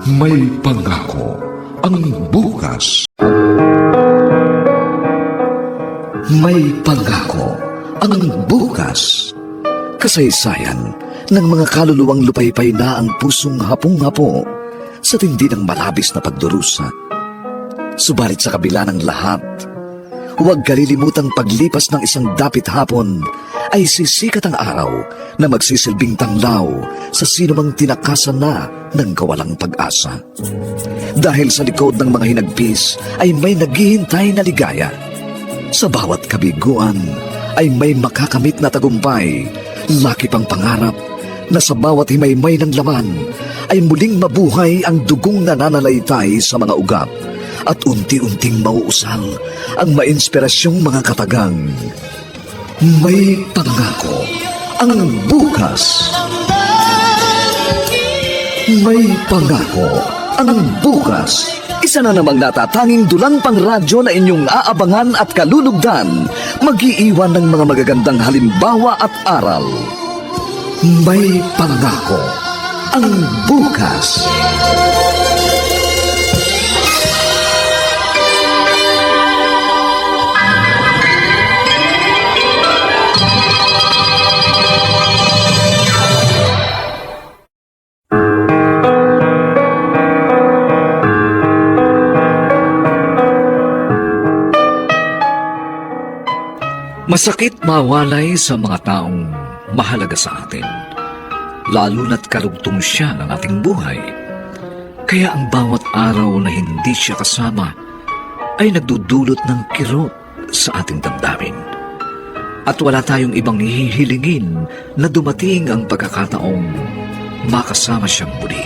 May pangako ang bukas. May pangako ang bukas. Kasaysayan ng mga kaluluwang lupaypay na ang pusong hapong-hapo sa tindi ng malabis na pagdurusa. Subalit sa kabila ng lahat, huwag kalilimutang paglipas ng isang dapit hapon ay sisikat ang araw na magsisilbing tanglaw sa sinumang tinakasan na ng kawalang pag-asa. Dahil sa likod ng mga hinagpis ay may naghihintay na ligaya. Sa bawat kabiguan ay may makakamit na tagumpay, laki pang pangarap na sa bawat himaymay ng laman ay muling mabuhay ang dugong nananalaytay sa mga ugat at unti-unting mauusal ang mainspirasyong mga katagang. May pangako ang bukas. May pangako ang bukas. Isa na namang natatanging dulang pang radyo na inyong aabangan at kalulugdan, mag-iiwan ng mga magagandang halimbawa at aral. May pangako ang bukas. Masakit mawalay sa mga taong mahalaga sa atin, lalo na't karugtong siya ng ating buhay. Kaya ang bawat araw na hindi siya kasama ay nagdudulot ng kirot sa ating damdamin. At wala tayong ibang hihilingin na dumating ang pagkakataong makasama siyang muli.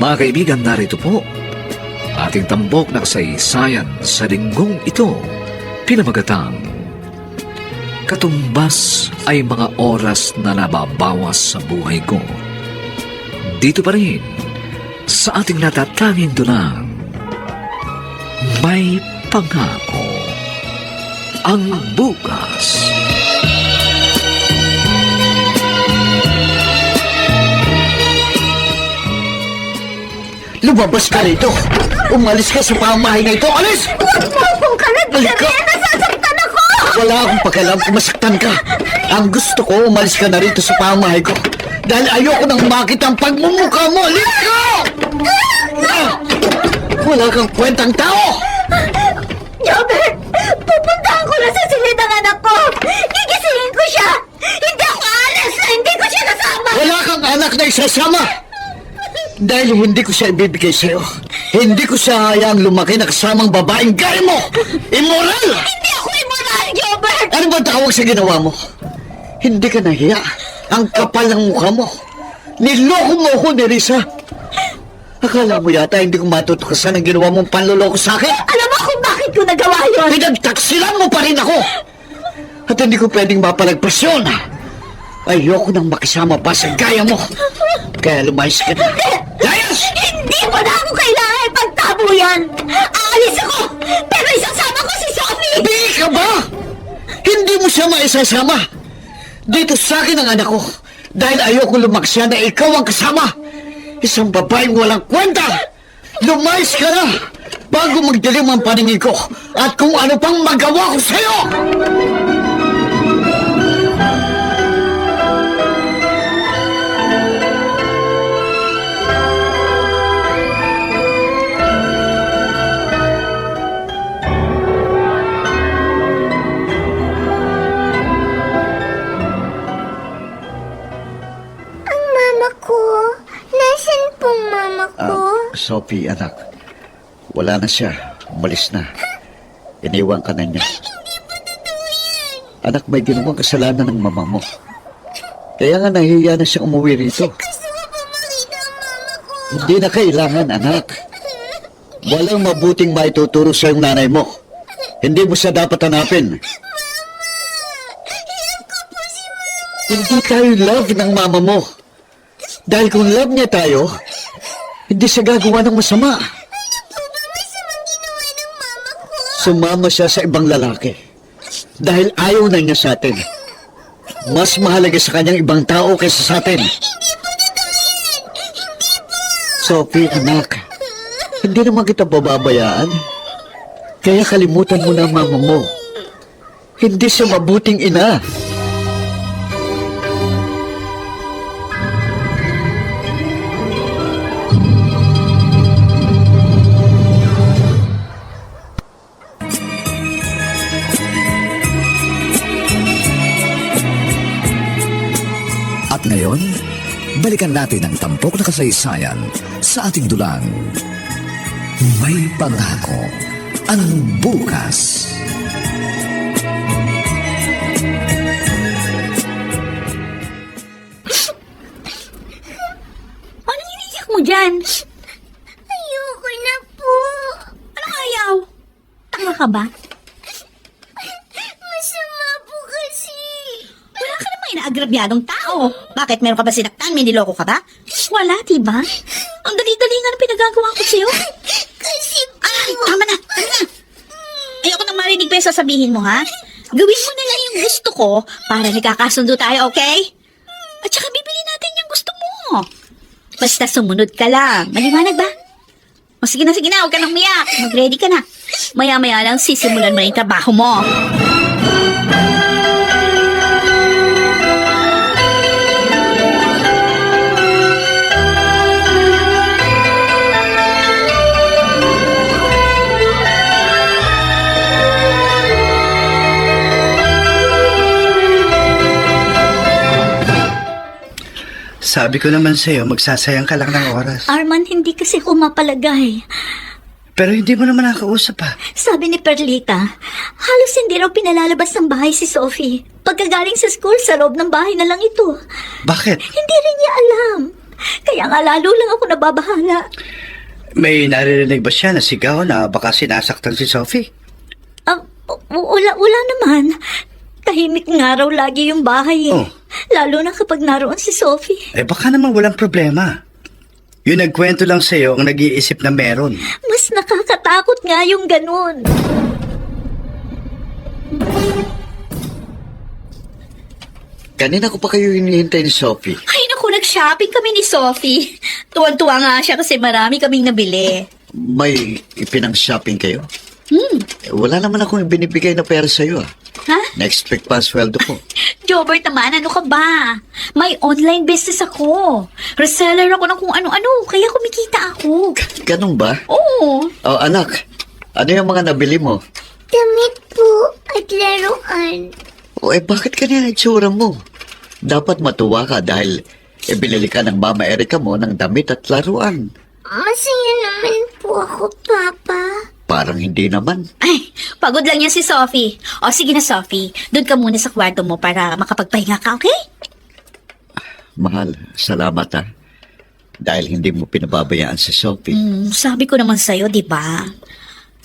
Mga kaibigan, narito po ating tambok na kasaysayan sa linggong ito, pinamagatang Katumbas ay mga oras na nababawas sa buhay ko. Dito pa rin, sa ating natatanging dulang, may pangako ang bukas. Lumabas ka rito! Umalis ka sa pamahay na ito! Alis! Huwag mo akong kalagyan! Nasasaktan ako! Wala akong pakialam kung masaktan ka. Ang gusto ko, umalis ka na rito sa pamahay ko. Dahil ayoko nang makita ang pagmumukha mo. Alis ka! Wala kang kwentang tao! Jobert! Pupuntahan ko na sa silid ang anak ko! Gigisingin ko siya! Hindi ako alas na hindi ko siya kasama! Wala kang anak na isasama! Dahil hindi ko siya ibibigay sa'yo. Hindi ko siya hayaang lumaki na kasamang babaeng gaya mo! Immoral! Hindi ako immoral, Jobert! Ano ba tawag sa ginawa mo? Hindi ka nahiya. Ang kapal ng mukha mo. Niloko mo ako ni Risa. Akala mo yata hindi ko matutukasan ang ginawa mong panloloko sa akin? Alam mo kung bakit ko nagawa yun? Pinagtaksilan mo pa rin ako! At hindi ko pwedeng mapalagpas yun. Ayoko nang makisama pa sa gaya mo. Kaya lumayas ka na. Layas! Hindi mo na ako kailangan pagtabuyan! Aalis ako! Pero isasama ko si Sophie! Di ka ba? Hindi mo siya maisasama. Dito sa akin ang anak ko. Dahil ayoko lumaksya na ikaw ang kasama. Isang babaeng walang kwenta. Lumayas ka na bago magdilim ang paningin ko at kung ano pang magawa ko sa'yo. Sophie, anak. Wala na siya. Umalis na. Iniwan ka na niya. Anak, may ginawang kasalanan ng mama mo. Kaya nga nahihiya na siya umuwi rito. Hindi na kailangan, anak. Walang mabuting maituturo sa iyong nanay mo. Hindi mo siya dapat hanapin. Hindi tayo love ng mama mo. Dahil kung love niya tayo, hindi siya gagawa ng masama. Sumama siya sa ibang lalaki. Dahil ayaw na niya sa atin. Mas mahalaga sa kanyang ibang tao kaysa sa atin. Sophie, anak, hindi naman kita bababayaan. Kaya kalimutan mo na ang mama mo. Hindi siya mabuting ina. At ngayon, balikan natin ang tampok na kasaysayan sa ating dulang. May pangako ang bukas. Anong iniyak mo dyan? Ayoko na po. Anong ayaw? Tanga ka ba? Masama po kasi. Wala ka namang inaagrabyadong tao. Bakit? Meron ka ba sinaktan? May niloko ka ba? Wala, diba? Ang dali-dali nga na pinagagawa ko sa'yo. Kasi po. Ay, tama na. Tama na. Ayoko nang marinig pa yung sasabihin mo, ha? Gawin mo na lang yung gusto ko para nagkakasundo tayo, okay? At saka bibili natin yung gusto mo. Basta sumunod ka lang. Maliwanag ba? O sige na, huwag ka nang umiyak. Mag-ready ka na. Maya-maya lang sisimulan mo na yung trabaho mo. Sabi ko naman sa'yo, magsasayang ka lang ng oras. Arman, hindi kasi ko mapalagay. Pero hindi mo naman nakausap ha. Sabi ni Perlita, halos hindi raw pinalalabas ng bahay si Sophie. Pagkagaling sa school, sa loob ng bahay na lang ito. Bakit? Hindi rin niya alam. Kaya nga lalo lang ako nababahala. May naririnig ba siya na sigaw na baka sinasaktan si Sophie? Wala naman. Tahimik nga raw lagi yung bahay eh. Oh. Lalo na kapag naroon si Sophie. Eh baka naman walang problema. Yung nagkwento lang sa'yo ang nag-iisip na meron. Mas nakakatakot nga yung ganun. Kanina ko pa kayo hinihintay ni Sophie. Ay naku, nag-shopping kami ni Sophie. Tuwan-tuwa nga siya kasi marami kaming nabili. May ipinang-shopping kayo? Wala naman akong binibigay na pera sa'yo ah. Ha? Na-expect pa ang sweldo ko. Jobert naman, ano ka ba? May online business ako. Reseller ako ng kung ano-ano, kaya kumikita ako. Ganun ba? Oo. Oh, anak, ano yung mga nabili mo? Damit po at laruan. O bakit ganyan ang itsura mo? Dapat matuwa ka dahil binili ka ng Mama Erica mo ng damit at laruan. Masaya naman po ako, Papa. Parang hindi naman. Ay, pagod lang yan si Sophie. O sige na, Sophie. Doon ka muna sa kwarto mo para makapagpahinga ka, okay? Mahal, salamat ha. Dahil hindi mo pinababayaan si Sophie. Sabi ko naman sa'yo, di ba?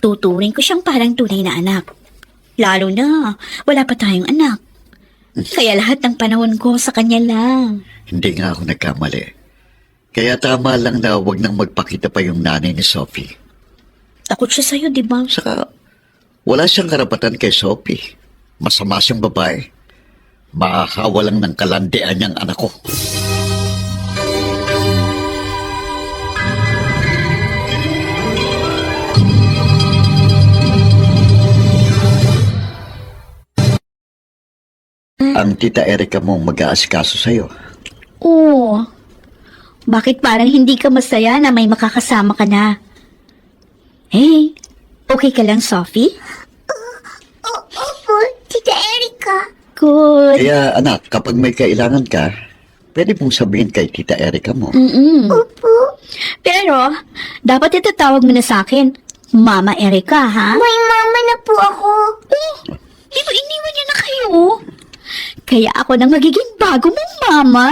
Tuturing ko siyang parang tunay na anak. Lalo na, wala pa tayong anak. Kaya lahat ng panahon ko sa kanya lang. Hindi nga ako nagkamali. Kaya tama lang na huwag nang magpakita pa yung nanay ni Sophie. Takot siya sa'yo, di ba? Saka, wala siyang karapatan kay Sophie. Masama siyang babae. Mahahawa lang ng kalandian niyang anak ko. Ang tita Erica mo mag-aasikaso sa'yo. Oo. Bakit parang hindi ka masaya na may makakasama ka na? Hey, okay ka lang, Sophie? Opo, Tita Erica. Good. Kaya anak, kapag may kailangan ka, pwede mong sabihin kay tita Erica mo. Opo. Pero, dapat itatawag mo na sa akin, Mama Erica, ha? May mama na po ako. Di ba iniwan niya na kayo? Kaya ako nang magiging bago mong mama.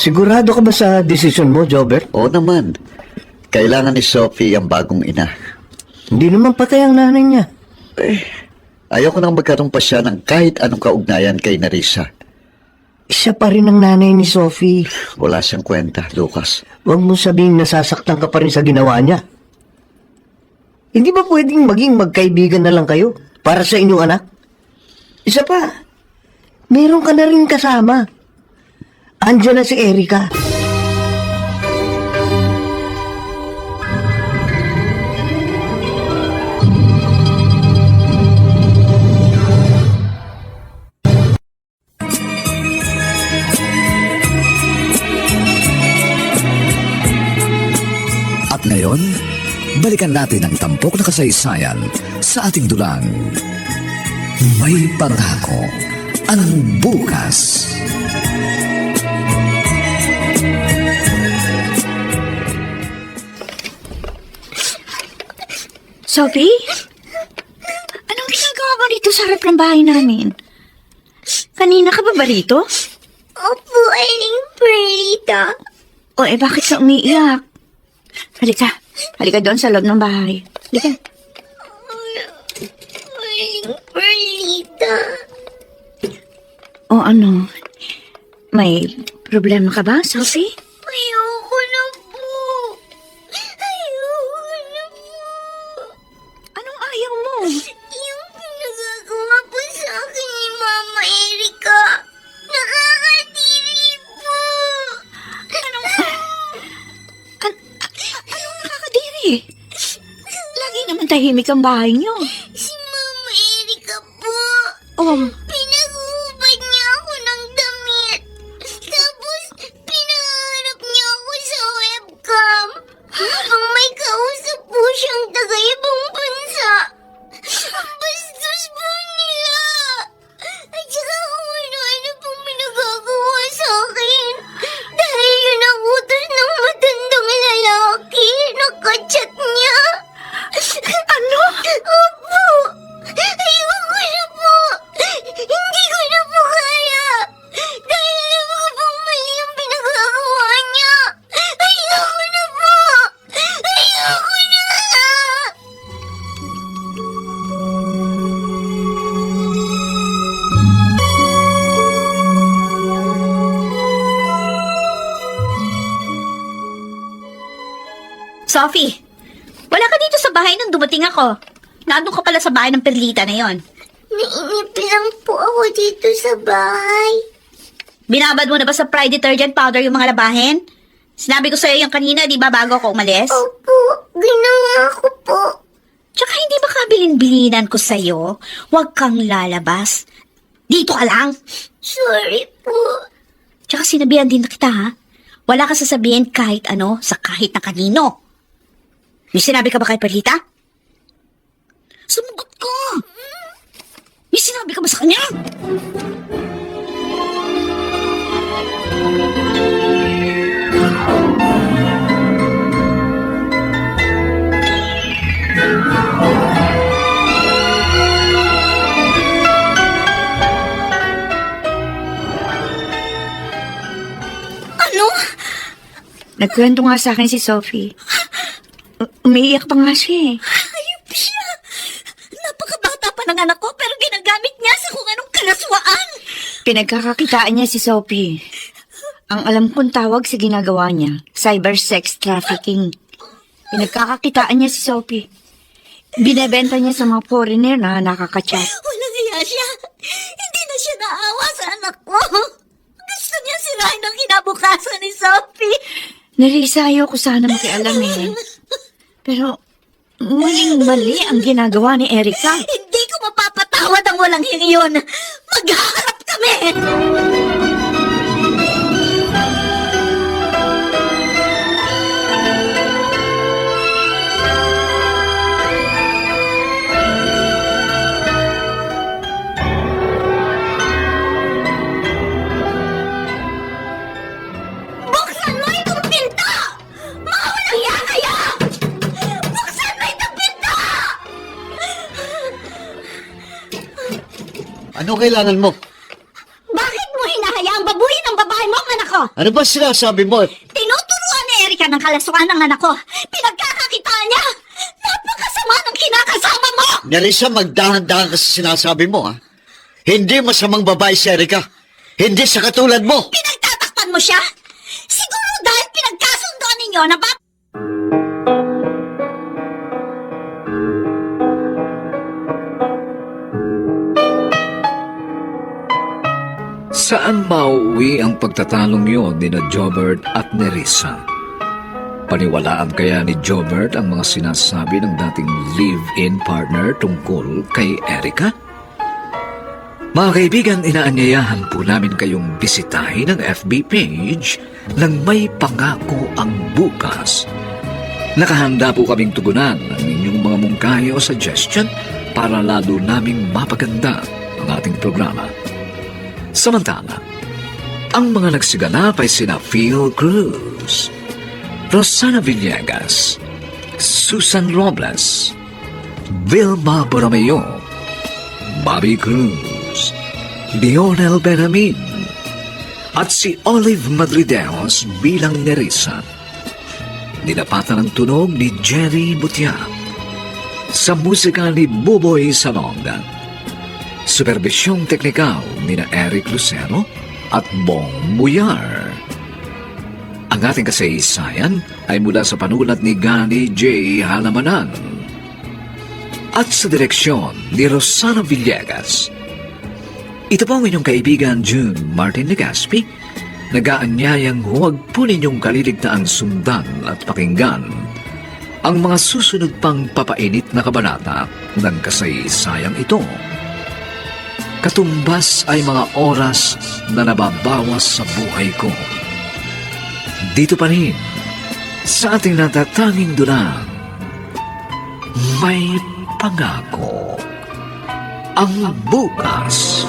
Sigurado ka ba sa desisyon mo, Jobert? Oo naman. Kailangan ni Sophie ang bagong ina. Hindi naman patay ang nanay niya. Ayoko nang magkaroon pa siya ng kahit anong kaugnayan kay Narisa. Siya pa rin ang nanay ni Sophie. Wala siyang kwenta, Lucas. Huwag mo sabihin nasasaktan ka pa rin sa ginawa niya. Hindi ba pwedeng maging magkaibigan na lang kayo para sa inyong anak? Isa pa, meron ka na rin kasama. Andiyan na si Erica. At ngayon, balikan natin ang tampok na kasaysayan sa ating dulang. May pangako ang bukas. Sophie? Anong ginagawa mo dito sa harap ng bahay namin? Kanina ka ba rito? Opo, Aling Perlita. O bakit ka umiiyak? Halika. Halika doon sa loob ng bahay. Halika. Aling Perlita. O ano? May problema ka ba, Sophie? Ayoko na po. Ayoko na po. Anong ayaw mo? Yung pinagagawa po sa akin ni Mama Erica. Nakakadiri po. Anong nakakadiri? Lagi naman tahimik ang bahay niyo. Si Mama Erica po. Oh, Pinag-uubad niya ako ng damit. Tapos, pinaharap niya ako sa webcam. Habang may kausap po siyang taga-ibang bansa. Ang bastos po nila. At saka kung ano-ano pong pinagagawa sa akin. Dahil yun ang utos ng matandang lalaki. Nakachat niya. ano? Opo! Ayoko na po! Hindi ko na po kaya! Dahil alam ko pong mali ang pinagagawa niya! Ayoko na po! Ayoko na! Sophie, wala ka dito sa bahay nang dumating ako. Nandun ka pala sa bahay ng Perlita na yon. Nainip lang po ako dito sa bahay. Binabad mo na ba sa Pride detergent powder yung mga labahin? Sinabi ko sa'yo yung kanina, di ba, bago ako umalis? Opo, ginawa ko po. Tsaka hindi ba kabilin-bilinan ko sa'yo? Huwag kang lalabas. Dito ka lang. Sorry po. Tsaka sinabihan din na kita, ha? Wala ka sasabihin kahit ano sa kahit na kanino. May sinabi ka ba kay Perlita? Sumugot ko! May sinabi ka ba sa kanya? Ano? Nagkwento nga sa akin si Sophie. Umiiyak pa nga siya eh. Ayop siya! Napakabata pa ng anak ko pero ginagamit niya sa kung anong kalaswaan! Pinagkakakitaan niya si Sophie. Ang alam kong tawag sa ginagawa niya, cyber sex trafficking. Pinagkakakitaan niya si Sophie. Binebenta niya sa mga foreigner na nakakachat. Walang hiya siya! Hindi na siya naawa sa anak ko! Gusto niya sirain ang kinabukasan ni Sophie! Narisa, ayoko sana makialam eh. Pero, maling-mali ang ginagawa ni Erica. Hindi ko mapapatawad ang walang hiya yun! Maghaharap kami! Buksan mo itong pinto! Mga walang hiya kayo! Buksan mo itong pinto! Ano kailangan mo? Bakit mo hinahayaang babuhin ang babae mo ang anak ko? Ano ba sinasabi mo? Tinuturuan ni Erica ng kalaswaan ng anak ko. Pinagkakakitaan niya. Napakasama ng Nerissa, magdahan-dahan ka sa sinasabi mo, ha? Hindi masamang babae si Erika. Hindi sa katulad mo. Pinagtatakpan mo siya? Siguro dahil pinagkasundoan ninyo na ba? Saan mauwi ang pagtatalong yon ni na Jobert at Nerissa? Paniwalaan kaya ni Jobert ang mga sinasabi ng dating live-in partner tungkol kay Erika? Mga kaibigan, inaanyayahan po namin kayong bisitahin ang FB page ng May Pangako ang Bukas. Nakahanda po kaming tugunan ang inyong mga mungkahi o suggestion para lalo naming mapaganda ang ating programa. Samantala, ang mga nagsiganap ay sina Phil Cruz, Rosana Villegas, Susan Robles, Vilma Borromeo, Bobby Cruz, Lionel Benjamin, at si Olive Madrideos bilang Nerissa. Ninapatan ang tunog ni Jerry Butiak, sa musika ni Buboy Salonga. Supervisyong teknikal ni na Eric Lucero at Bong Muyar. Ang ating kasaysayan ay mula sa panulat ni Gani J. Halamanan at sa direksyon ni Rosana Villegas. Ito po ang inyong kaibigan June Martin Legaspi, nag-aanyayang huwag po ninyong kaliligtaan sundan at pakinggan ang mga susunod pang papainit na kabanata ng kasaysayang ito. Katumbas ay mga oras na nababawas sa buhay ko. Dito pa rin, sa ating natatanging dulang, may pangako ang bukas.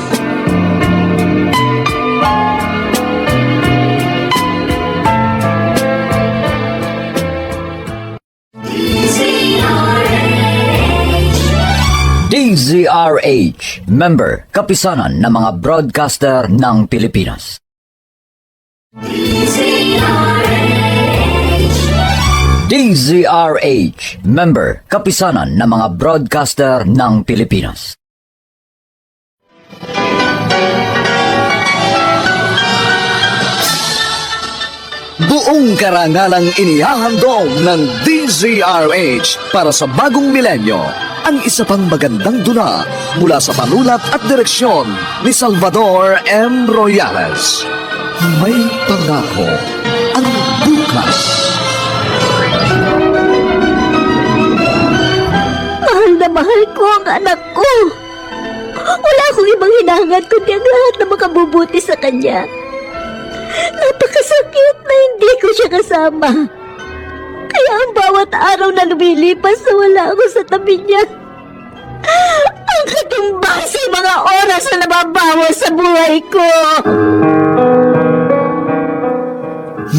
DZRH, member, kapisanan ng mga broadcaster ng Pilipinas. DZRH, member, kapisanan ng mga broadcaster ng Pilipinas. Buong karangalang inihahandog ng DZRH para sa bagong milenyo ang isa pang magandang dula mula sa panulat at direksyon ni Salvador M. Royales. May pangako ang bukas. Mahal na mahal ko ang anak ko. Wala akong ibang hinahangad kundi ang lahat na makabubuti sa kanya. Napakasakit na hindi ko siya kasama. Kaya ang bawat araw na lumilipas na wala ako sa tabi niya, ang katumbas ay mga oras na nababawas sa buhay ko.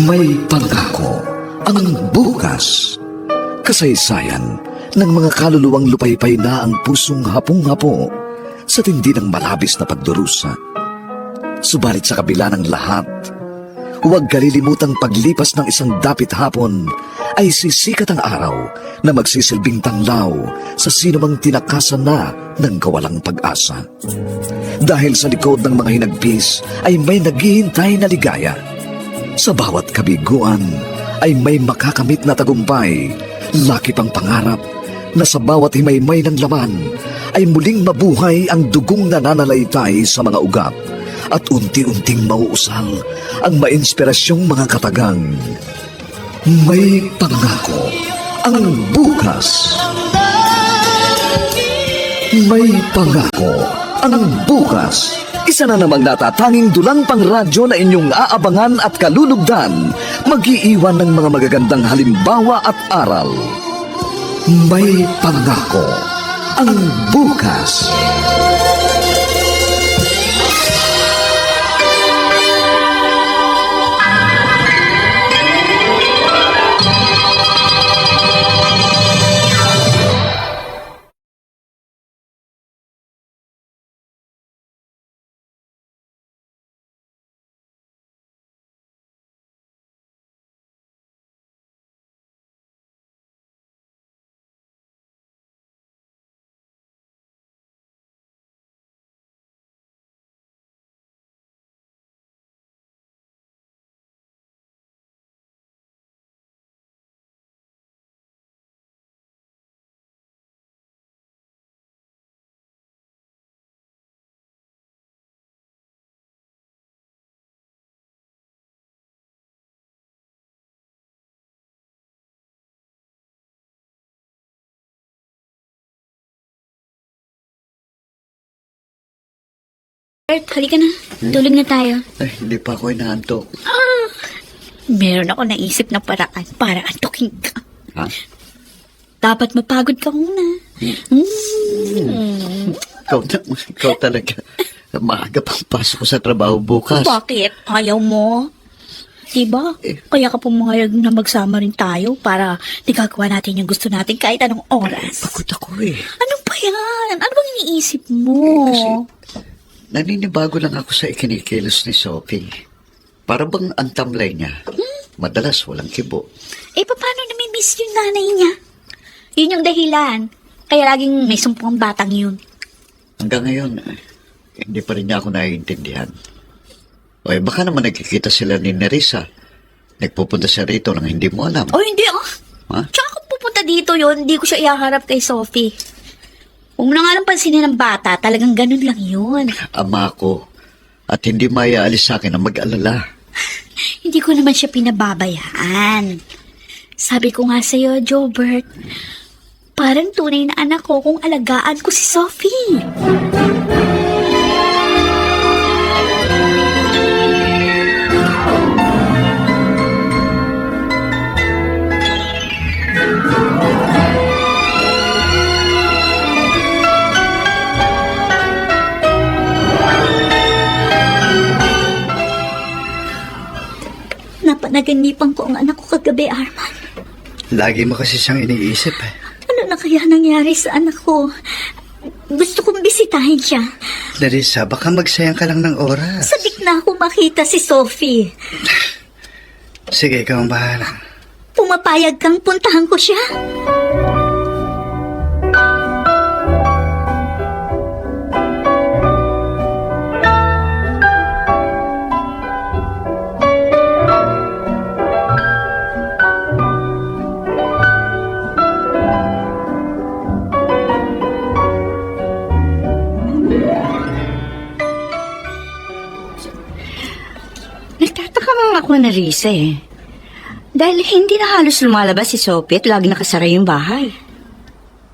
May pangako ang bukas. Kasaysayan ng mga kaluluwang lupaypay na ang pusong hapong-hapo sa tindi ng malabis na pagdurusa. Subalit sa kabila ng lahat, huwag kalilimutang paglipas ng isang dapit hapon ay sisikat ang araw na magsisilbing tanglaw sa sinumang tinakasan na ng kawalang pag-asa. Dahil sa likod ng mga hinagpis ay may naghihintay na ligaya. Sa bawat kabiguan ay may makakamit na tagumpay, laki pang pangarap na sa bawat himaymay ng laman ay muling mabuhay ang dugong nananalaytay sa mga ugat at unti-unting mauusal ang mainspirasyong mga katagang. May pangako ang bukas. May pangako ang bukas. Isa na namang natatanging dulang pangradyo na inyong aabangan at kalulugdan, mag-iiwan ng mga magagandang halimbawa at aral. May pangako ang bukas. Bert, halika na. Tulog na tayo. Ay, hindi pa ako inaantok. Meron ako naisip na paraan para antukin ka. Ha? Dapat mapagod ka muna. Ikaw talaga. Maaga pang pasok ko sa trabaho bukas. Bakit? Ayaw mo? Diba? Kaya ka pumayag na magsama rin tayo para nagagawa natin yung gusto natin kahit anong oras. Pagod ako eh. Ano ba yan? Ano bang iniisip mo? Naninibago lang ako sa ikinikilos ni Sophie. Para bang ang tamlay niya. Madalas walang kibo. Paano namimiss yung nanay niya? Yun yung dahilan. Kaya laging may sumpong batang yun. Hanggang ngayon, hindi pa rin niya ako naiintindihan. Baka naman nagkikita sila ni Nerissa. Nagpupunta siya rito nang hindi mo alam. Hindi ah. Ha? Tsaka kung pupunta dito yun, hindi ko siya ihaharap kay Sophie. Huwag mo na nga lang pansinin ng bata, talagang ganun lang yun. Ama ko. At hindi maiaalis sa akin ang mag-alala. Hindi ko naman siya pinababayaan. Sabi ko nga sa'yo, Jobert, parang tunay na anak ko kung alagaan ko si Sophie. Napanaganipan ko ang anak ko kagabi, Arman. Lagi mo kasi siyang iniisip eh. Ano na kaya nangyari sa anak ko? Gusto kong bisitahin siya. Nerissa, baka magsayang ka lang ng oras. Sabik na ako makita si Sophie. Sige, ikaw ang bahala. Pumapayag kang puntahan ko siya. Nagtataka lang ako na Risa eh. Dahil hindi na halos lumalabas si Sophie at lagi nakasara yung bahay.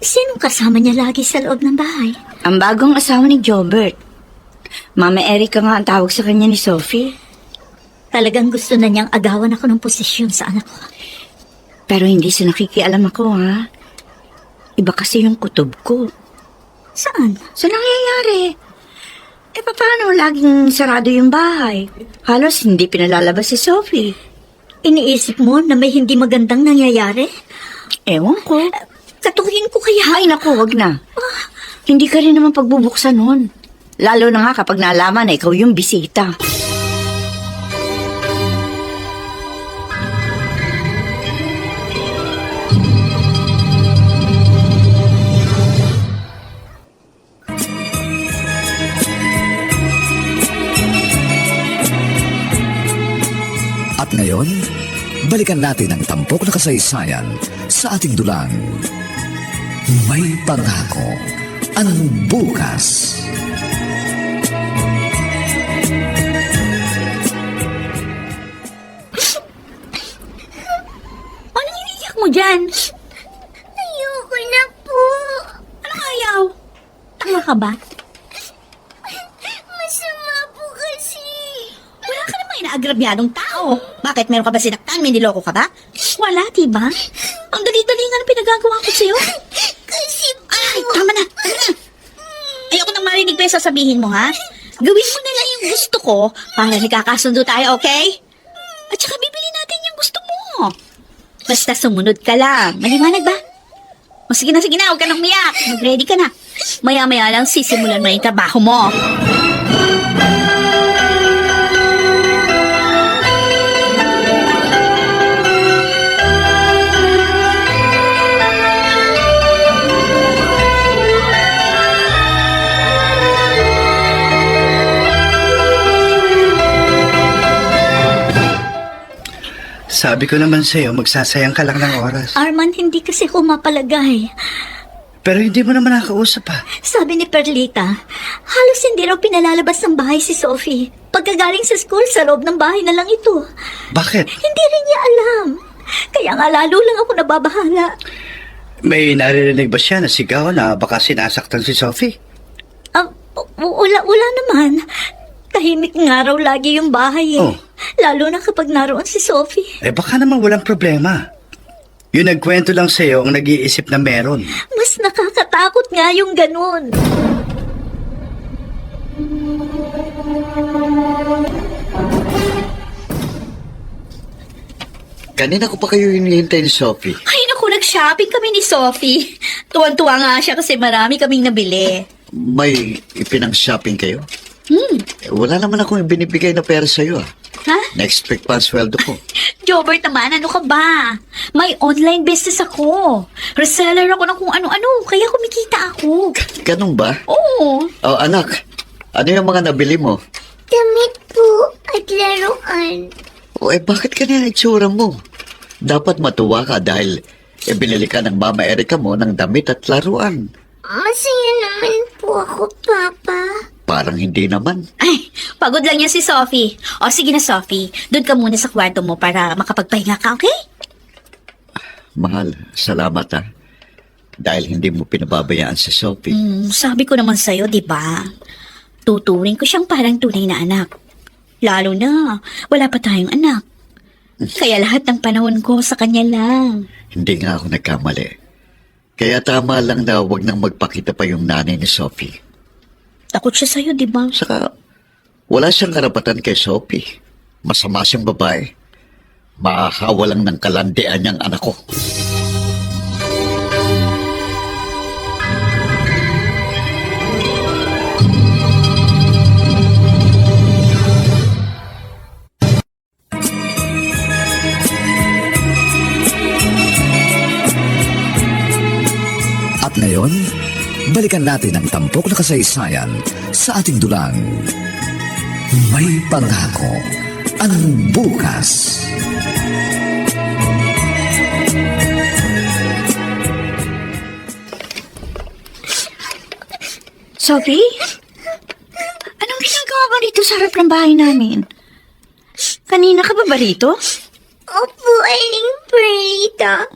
Sinong kasama niya lagi sa loob ng bahay? Ang bagong asawa ni Jobert. Mama Erica nga ang tawag sa kanya ni Sophie. Talagang gusto na niyang agawan ako ng posisyon sa anak ko. Pero hindi siya nakikialam ako ha. Iba kasi yung kutob ko. Saan? So nangyayari? Paano laging sarado yung bahay? Halos hindi pinalalabas si Sophie. Iniisip mo na may hindi magandang nangyayari? Ewan ko. Katuhin ko kaya. Ay naku, wag na. Hindi ka rin naman pagbubuksan nun. Lalo na nga kapag nalaman na ikaw yung bisita. At ngayon, balikan natin ang tampok na kasaysayan sa ating dulang. May pangako ang bukas. Anong iniyak mo dyan? Ayoko na po. Anong ayaw? Tama ka ba? Masama po kasi. Wala ka namang inaagrabyadong tao. Bakit? Meron ka ba sinaktan? May niloko ka ba? Wala, diba? Ang dali-dali nga ng pinagagawa ko sa'yo. Kasi po. Ay, tama na. Tama na. Ayoko nang marinig pa yung sasabihin mo, ha? Gawin mo na lang yung gusto ko para nagkakasundo tayo, okay? At saka bibili natin yung gusto mo. Basta sumunod ka lang. Maliwanag ba? O sige na, huwag ka nang umiyak. Mag-ready ka na. Maya-maya lang sisimulan mo na yung trabaho mo. Sabi ko naman sa'yo, magsasayang ka lang ng oras. Arman, hindi kasi ako mapalagay. Pero hindi mo naman nakausap ha. Sabi ni Perlita, halos hindi raw pinalalabas ng bahay si Sophie. Pagkagaling sa school, sa loob ng bahay na lang ito. Bakit? Hindi rin niya alam. Kaya nga lalo lang ako nababahala. May naririnig ba siya na sigaw na baka sinasaktan si Sophie? Ula-ula naman. Tahimik nga raw lagi yung bahay eh. Oh. Lalo na kapag naroon si Sophie. Baka naman walang problema. Yung nagkwento lang sa'yo ang nag-iisip na meron. Mas nakakatakot nga yung ganun. Kanina ko pa kayo hinihintay ni Sophie. Ay naku, nag-shopping kami ni Sophie. Tuwan-tuwa nga siya kasi marami kaming nabili. May ipinang-shopping kayo? Hmm. Wala naman akong binibigay na pera sa'yo ah. Ha? Na-expect pa ang sweldo ko. Jobert naman, ano ka ba? May online business ako. Reseller ako ng kung ano-ano, kaya kumikita ako. Ganun ba? Oo. Oh, anak. Ano yung mga nabili mo? Damit po at laruan. Bakit ganyan ang itsura mo? Dapat matuwa ka dahil binili ka ng Mama Erica mo ng damit at laruan. Masaya naman po ako, Papa. Parang hindi naman. Ay, pagod lang yan si Sophie. O sige na, Sophie. Doon ka muna sa kwarto mo para makapagpahinga ka, okay? Mahal, salamat ah. Dahil hindi mo pinababayaan si Sophie. Sabi ko naman sa'yo, di ba? Tuturing ko siyang parang tunay na anak. Lalo na, wala pa tayong anak. Kaya lahat ng panahon ko sa kanya lang. Hindi nga ako nagkamali. Kaya tama lang na huwag nang magpakita pa yung nanay ni Sophie. Takot siya sa'yo, di ba? Saka, wala siyang karapatan kay Sophie. Masama siyang babae. Maahawa lang ng kalandian niyang anak ko. At ngayon, balikan natin ang tampok na kasaysayan sa ating dulang. May pangako ang bukas. Sophie? Anong ginagawa mo dito sa harap ng bahay namin? Kanina ka ba rito? Opo, Aling Perlita.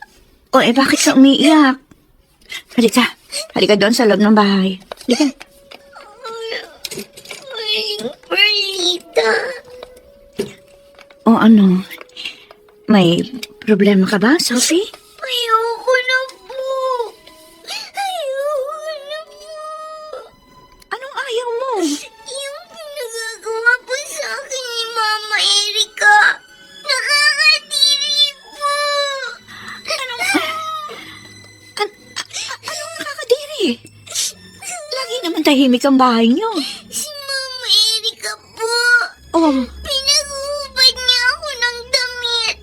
O bakit ka umiiyak? Halika. Halika doon sa loob ng bahay. Halika. Aling Perlita. O ano? May problema ka ba, Sophie? Ayoko na po. Ayoko na po. Anong ayaw mo? Yung pinagagawa po sa akin ni Mama Erica. Nakakadiri po. Anong nakakadiri? Lagi naman tahimik ang bahay niyo. Si Mama Erica po. Oh, Pinag-uubad niya ako ng damit.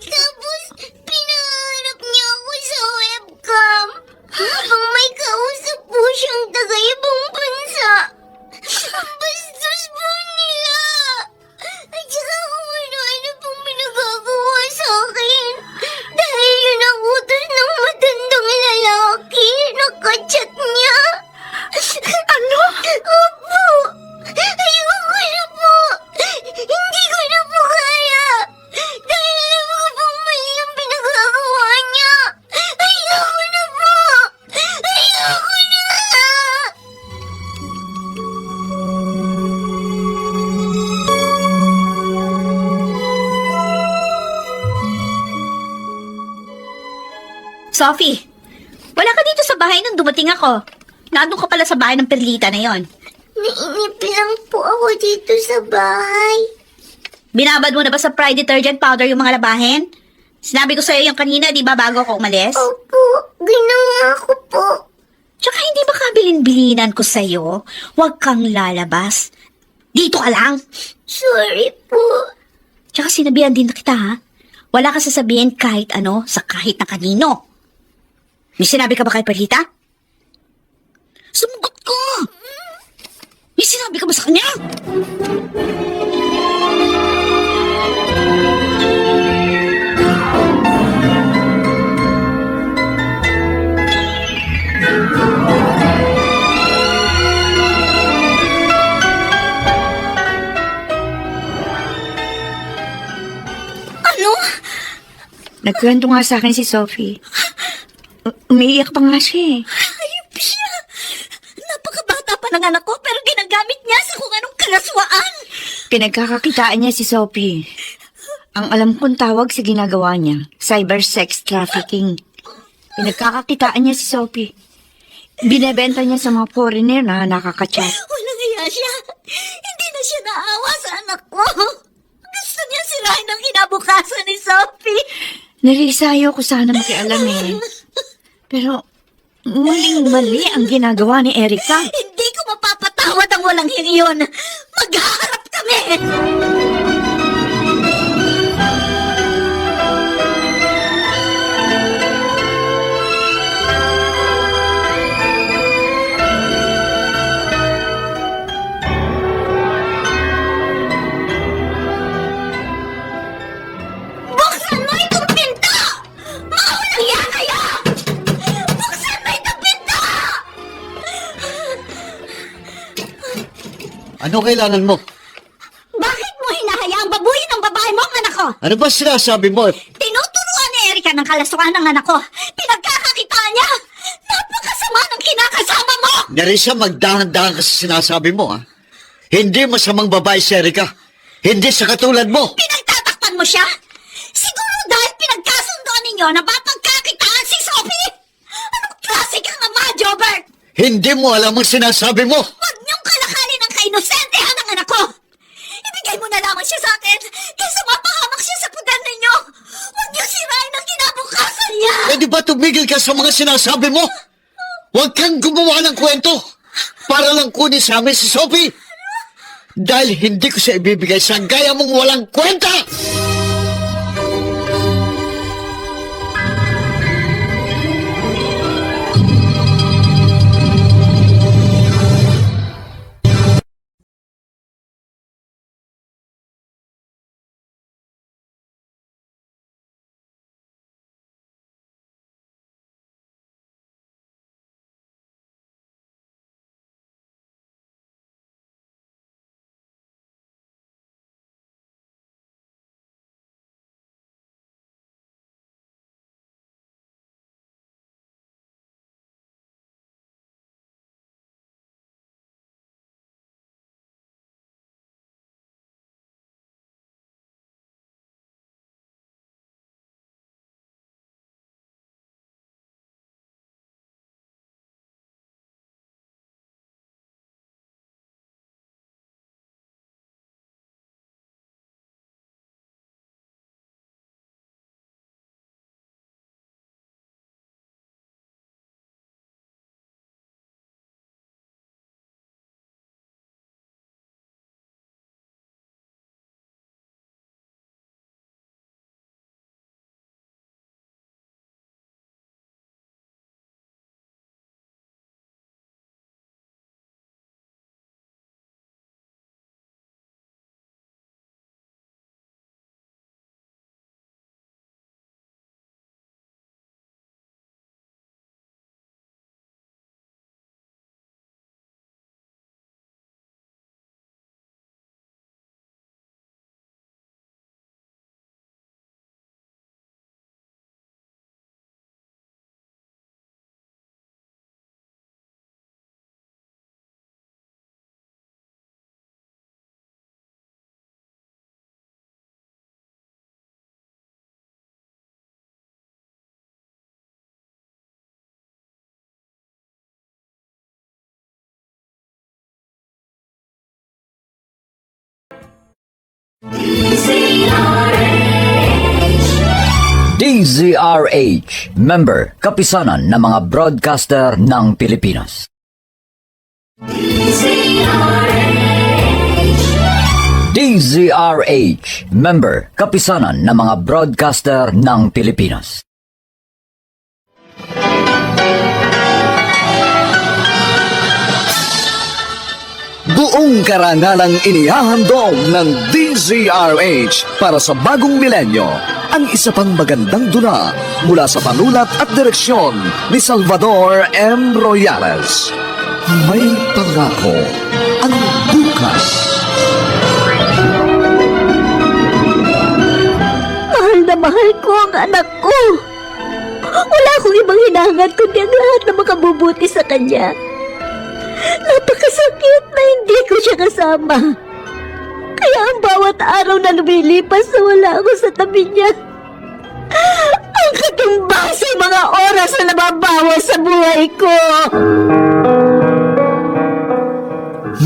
Tapos, pinaharap niya ako sa webcam. Habang may kausap po siyang taga-ibang bansa. Ang bastos po nila. At saka kung ano-ano pong pinagagawa sa akin. Dahil yun ang utos ng matandang lalaki. Nakachat niya. ano? Opo! Ayoko na po! Hindi ko na po kaya! Dahil alam ko pong mali ang pinagagawa niya! Ayoko na po! Ayoko na! Sophie, wala ka dito sa bahay nung dumating ako. Naandun ka pala sa bahay ng Perlita na yon. Nainip lang po ako dito sa bahay. Binabad mo na ba sa Pride detergent powder yung mga labahin? Sinabi ko sa'yo yung kanina, di ba, bago ako umalis? Opo, ginawa ko po. Tsaka hindi ba kabilin-bilinan ko sa'yo? Huwag kang lalabas. Dito ka lang. Sorry po. Tsaka sinabihan din na kita, ha? Wala ka sasabihin kahit ano sa kahit na kanino. May sinabi ka ba kay Perlita? Sumugot ko! May sinabi ka ba sa kanya? Ano? Nagkwento nga sa akin si Sophie. Umiiyak pa nga siya eh. Hayop siya! Napakabata pa ng anak ko pero ginagamit niya sa kung anong kalaswaan. Pinagkakakitaan niya si Sophie. Ang alam kong tawag sa ginagawa niya, cyber sex trafficking. Pinagkakakitaan niya si Sophie. Binebenta niya sa mga foreigner na nakakachat. Walang hiya siya. Hindi na siya naawa sa anak ko. Gusto niya sirain ang kinabukasan ni Sophie. Narisayo ko sana makialam eh. Pero maling-mali ang ginagawa ni Erica. Hindi ko mapapatawad ang walang hiya yun. Maghaharap kami. Buksan mo itong pinto! Mga walang hiya kayo! Buksan mo itong pinto! Ano kailangan mo? Bakit mo hinahayaang babuyin ng babae mo ang anak ko? Ano ba sinasabi mo? Tinuturuan ni Erica ng kalaswaan ng anak ko. Pinagkakakitaan niya. Napakasama ng kinakasama mo! Nerissa, magdahan-dahan ka sa sinasabi mo, ha? Hindi masamang babae si Erica. Hindi sa katulad mo. Pinagtatakpan mo siya? Siguro dahil pinagkasundoan ninyo na mapagkakitaan si Sophie? Anong klase kang ama, Jobert? Hindi mo alam ang sinasabi mo. Huwag niyong kalakarin ang kainosentehan ng anak ko. Ibigay mo na lamang siya sa akin kaysa mapahamak siya sa pudan ninyo. Huwag niyo sirain ang kinabukasan niya. Eh di ba tumigil ka sa mga sinasabi mo? Huwag kang gumawa ng kwento para lang kunin sa amin si Sophie. Dahil hindi ko siya ibibigay sa gaya mong walang kwenta! DZRH, member, kapisanan ng mga broadcaster ng Pilipinas. DZRH, member, kapisanan ng mga broadcaster ng Pilipinas. Buong karangalang inihahandog ng DZRH para sa bagong milenyo ang isa pang magandang dula mula sa panulat at direksyon ni Salvador M. Royales. May pangako ang bukas. Mahal na mahal ko ang anak ko. Wala akong ibang hinahangad kundi ang lahat na makabubuti sa kanya. Napakasakit na hindi ko siya kasama. Kaya ang bawat araw na lumilipas na wala ako sa tabi niya, ang katumbas sa mga oras na nababawas sa buhay ko.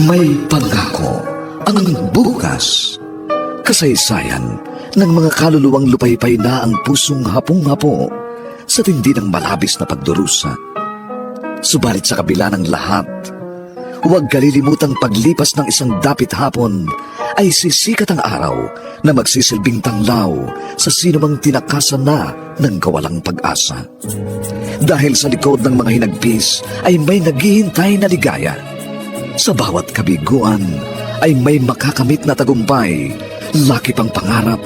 May pangako ang bukas. Kasaysayan ng mga kaluluwang lupaypay na ang pusong hapong-hapo sa tindi ng malabis na pagdurusa. Subalit sa kabila ng lahat, huwag kalilimutang paglipas ng isang dapit hapon ay sisikat ang araw na magsisilbing tanglaw sa sinumang tinakasan na ng kawalang pag-asa. Dahil sa likod ng mga hinagpis ay may naghihintay na ligaya. Sa bawat kabiguan ay may makakamit na tagumpay, laki pang pangarap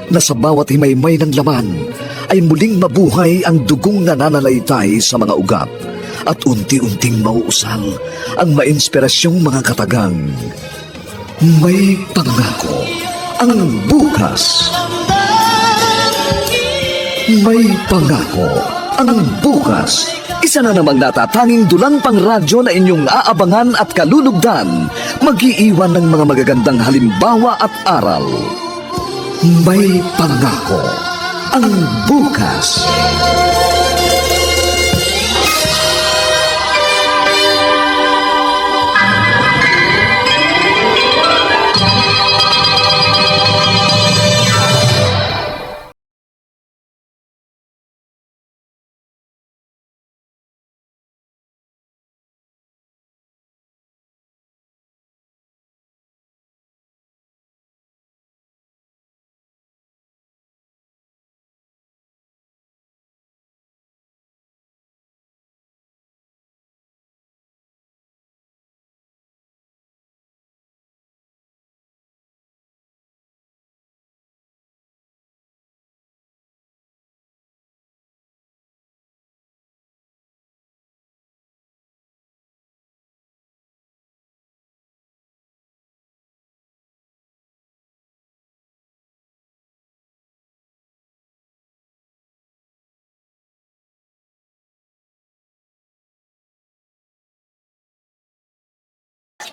na sa bawat himaymay ng laman ay muling mabuhay ang dugong nananalaytay sa mga ugat at unti-unting mauusal ang mainspirasyong mga katagang. May pangako ang bukas. May pangako ang bukas. Isa na namang natatanging dulang pang radyo na inyong aabangan at kalulugdan, mag-iiwan ng mga magagandang halimbawa at aral. May pangako ang bukas.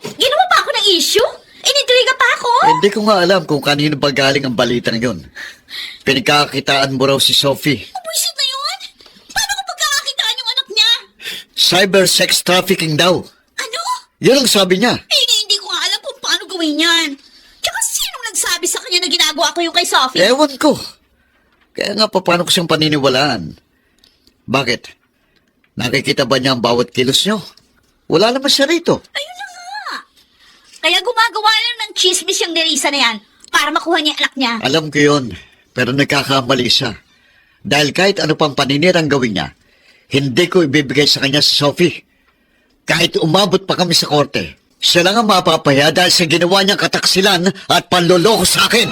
Ginawa pa ako ng issue? Inintriga pa ako? Hindi ko nga alam kung kanino ba galing ang balitang yun. Pinagkakakitaan mo raw si Sophie. Buisit na yun? Paano ko pagkakakitaan yung anak niya? Cyber sex trafficking daw. Ano? Yun ang sabi niya. Hindi ko nga alam kung paano gawin yan. Tsaka sinong nagsabi sa kanya na ginagawa ko yung kay Sophie? Ewan ko. Kaya nga paano ko siyang paniniwalaan? Bakit? Nakikita ba niya ang bawat kilos niyo? Wala naman siya rito. Ayun na nga. Kaya gumagawa lang ng chismis yung Nerissa na yan para makuha niya yung anak niya. Alam ko yun, pero nagkakamali siya. Dahil kahit ano pang paninirang gawin niya, hindi ko ibibigay sa kanya si Sophie. Kahit umabot pa kami sa korte, siya lang ang mapapaya dahil sa ginawa niyang kataksilan at panloloko sa akin.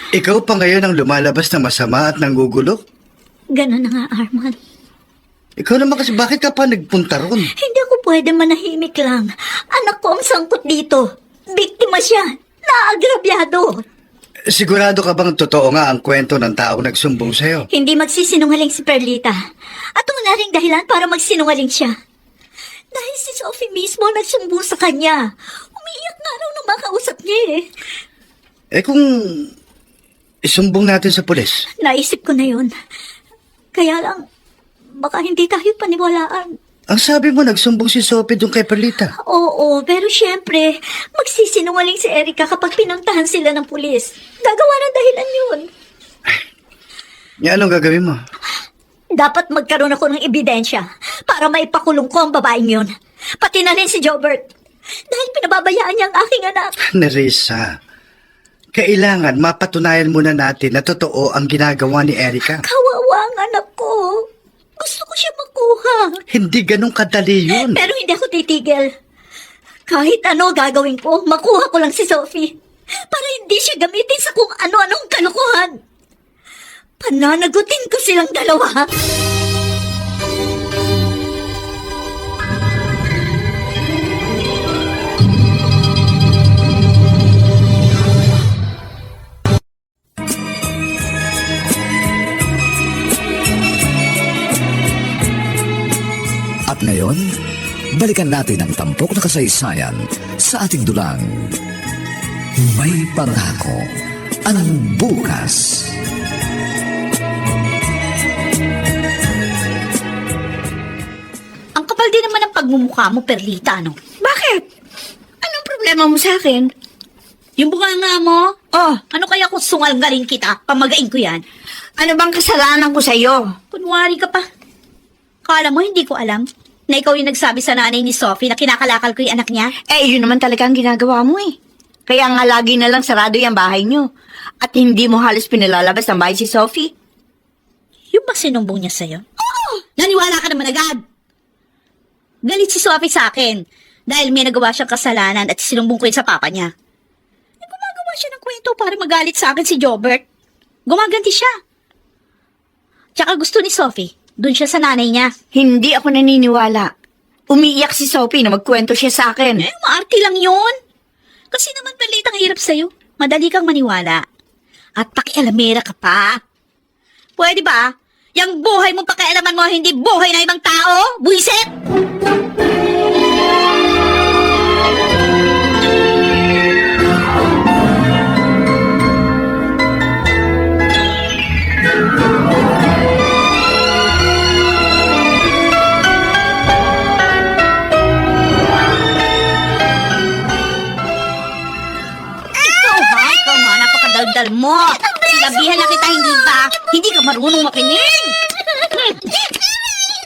Ikaw pa ngayon ang lumalabas na masama at nanggugulo? Ganun na nga, Arman. Ikaw naman kasi bakit ka pa nagpunta ron? Hindi ako pwede manahimik lang. Anak ko ang sangkot dito. Biktima siya. Naagrabyado. Sigurado ka bang totoo nga ang kwento ng taong nagsumbong sa'yo? Hindi magsisinungaling si Perlita. At ang naring dahilan para magsinungaling siya. Dahil si Sophie mismo nagsumbong sa kanya. Umiiyak nga raw nung makausap niya eh. Eh kung isumbong natin sa pulis, Naisip ko na yun. Kaya lang, baka hindi tayo paniwalaan. ang sabi mo nagsumbong si Sophie doon kay Perlita. Oo, pero syempre, magsisinungaling si Erica kapag pinuntahan sila ng pulis. Gagawa ng dahilan yun. Anong gagawin mo? Dapat magkaroon ako ng ebidensya para maipakulong ko ang babaeng yun. Pati na rin si Jobert. Dahil pinababayaan niya ang aking anak. Nerissa, kailangan mapatunayan muna natin na totoo ang ginagawa ni Erica. Kawawa ang anak ko. Gusto ko siya makuha. Hindi ganun kadali yun. Pero hindi ako titigil. Kahit ano gagawin ko, makuha ko lang si Sophie. Para hindi siya gamitin sa kung ano-anong kalukuhan. Pananagutin ko silang dalawa. At ngayon, balikan natin ang tampok na kasaysayan sa ating dulang. May pangako ang bukas. Ang kapal din naman ang pagmumukha mo, Perlita, no? Bakit? Anong problema mo sa akin? Yung bunganga mo, Oh, ano kaya kung sungal-galing kita, pamagain ko yan? ano bang kasalanan ko sa'yo? Kunwari ka pa. Kala mo hindi ko alam na ikaw yung nagsabi sa nanay ni Sophie na kinakalakal ko yung anak niya? Eh, yun naman talaga ang ginagawa mo eh. Kaya nga lagi na lang sarado yung bahay nyo. At hindi mo halos pinalalabas ang bahay si Sophie. Yung ba sinumbong niya sa'yo? Oo! Naniwala ka naman agad! Galit si Sophie sa akin dahil may nagawa siyang kasalanan at sinumbong ko yun sa papa niya. Eh, gumagawa siya ng kwento para magalit sa akin si Jobert. Gumaganti siya. Tsaka gusto ni Sophie, dun siya sa nanay niya. Hindi ako naniniwala. Umiiyak si Sophie na magkwento siya sa akin. Eh, maarte lang yun. Kasi naman palit ang hirap sa'yo. Madali kang maniwala. At pakialamera ka pa. Pwede ba? Yang buhay mong pakialaman mo hindi buhay ng ibang tao? Buisit! Ikaw ha, napakadaldal mo. Sinabihan na kita, hindi ba? Hindi ka marunong makinig.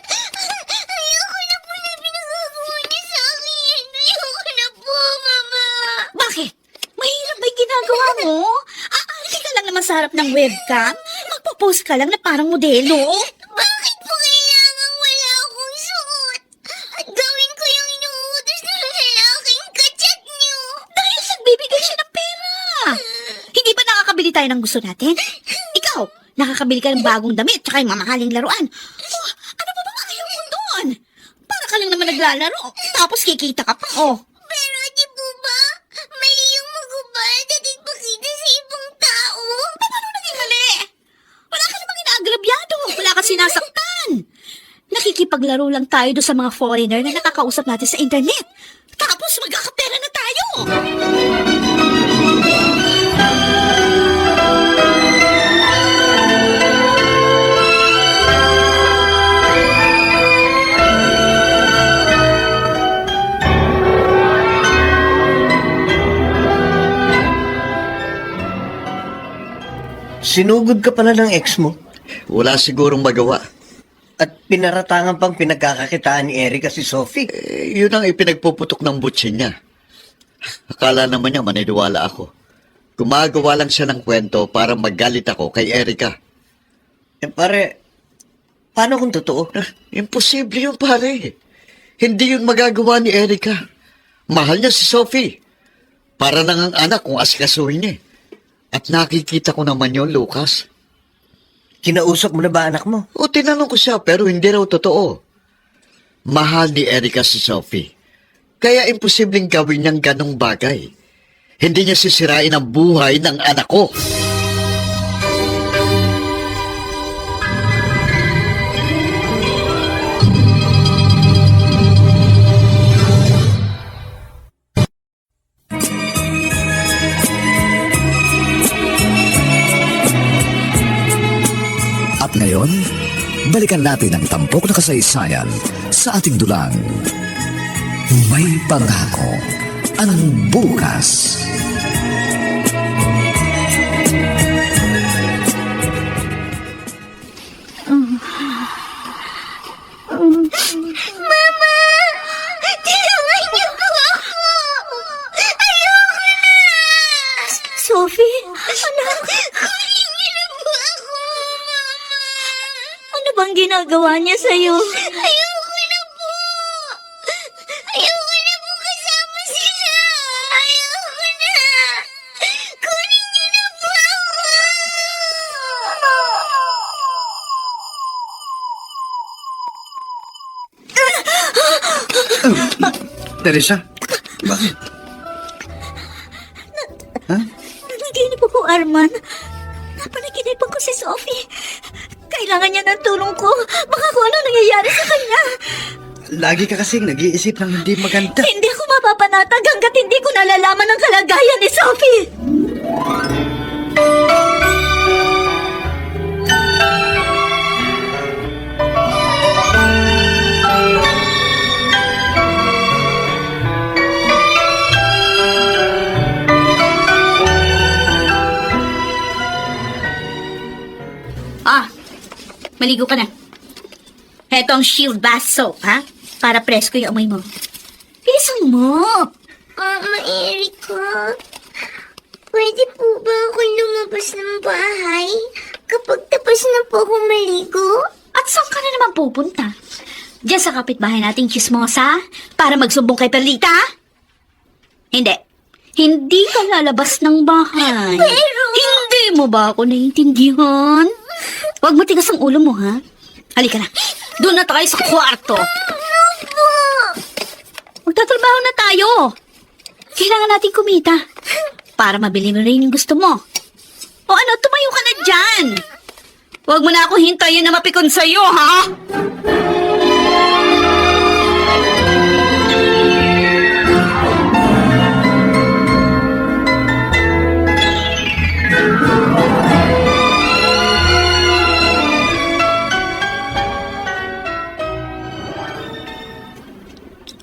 Ayoko na po na pinagagawa niya sa akin. Ayoko na po, Mama. Bakit? Mahirap ba yung ginagawa mo? Aarte ka lang naman sa harap ng webcam. Magpo-post ka lang na parang modelo. Bakit po kailangan wala akong suot? At gawin ko yung inuutos ng lalaking kachat niyo? Dahil nagbibigay siya ng pera. Hindi ba nakakabili tayo ng gusto natin? Ikaw, nakakabili ka ng bagong damit tsaka yung mamahaling laruan. Oh, ano ba bang ayaw mo doon? Para ka lang naman naglalaro. Tapos kikita ka pa, oh. Pero di po ba? Mali yung magubad at ipakita sa ibang tao. Paano naging mali? Wala ka namang inaagrabyado. Wala ka sinasaktan. Nakikipaglaro lang tayo doon sa mga foreigner na nakakausap natin sa internet. Tapos magkakapera na tayo. Sinugod ka pala ng ex mo. Wala sigurong magawa. At pinaratangan pang pinagkakakitaan ni Erica si Sophie. Yun ang ipinagpuputok ng butsin niya. Akala naman niya maniniwala ako. Gumagawa lang siya ng kwento para magalit ako kay Erica. Pare, paano kung totoo? Imposible yun, pare. Hindi yun magagawa ni Erica. Mahal niya si Sophie. Para nang ang anak kung asikasuhin niya. At nakikita ko naman yun, Lucas. Kinausap mo na ba anak mo? O tinanong ko siya pero hindi raw totoo. Mahal ni Erica si Sophie. Kaya imposibleng gawin niyang ganong bagay. Hindi niya sisirain ang buhay ng anak ko. At ngayon, balikan natin ang tampok na kasaysayan sa ating dulang. May pangako ang bukas. Mama! Tulungan niyo po ako! Ayoko na! Sophie, anak, Kunin niyo na po ako, Mama! ano bang ginagawa niya sa'yo? Ayoko na po! Ayoko na po kasama sila! Ayoko na! Kunin niyo na po ako! Teresa, bakit? Nanaginip ako, Arman. Napanaginipan ko si Sophie. Kailangan niya ng tulong ko. Baka kung ano nangyayari sa kanya. Lagi ka kasing nag-iisip ng hindi maganda. Hindi ako mapapanatag hanggat hindi ko nalalaman ang kalagayan ni Sophie. Maligo ka na. Heto ang Shield Bath Soap, ha? Para presko yung amoy mo. Bilisan mo! Mama Erika, pwede po ba ako lumabas ng bahay kapag tapos na po ako maligo? At saan ka na naman pupunta? Diyan sa kapitbahay nating chismosa? Para magsumbong kay Perlita? Hindi. Hindi ka lalabas ng bahay. Pero... Hindi mo ba ako naiintindihan? Huwag mo tigas ang ulo mo, ha? Halika na. Doon na tayo sa kwarto. Magtatrabaho na tayo. Kailangan natin kumita. Para mabili mo rin yung gusto mo. O ano, tumayo ka na dyan. Huwag mo na ako hintayin na mapikon sa'yo, ha?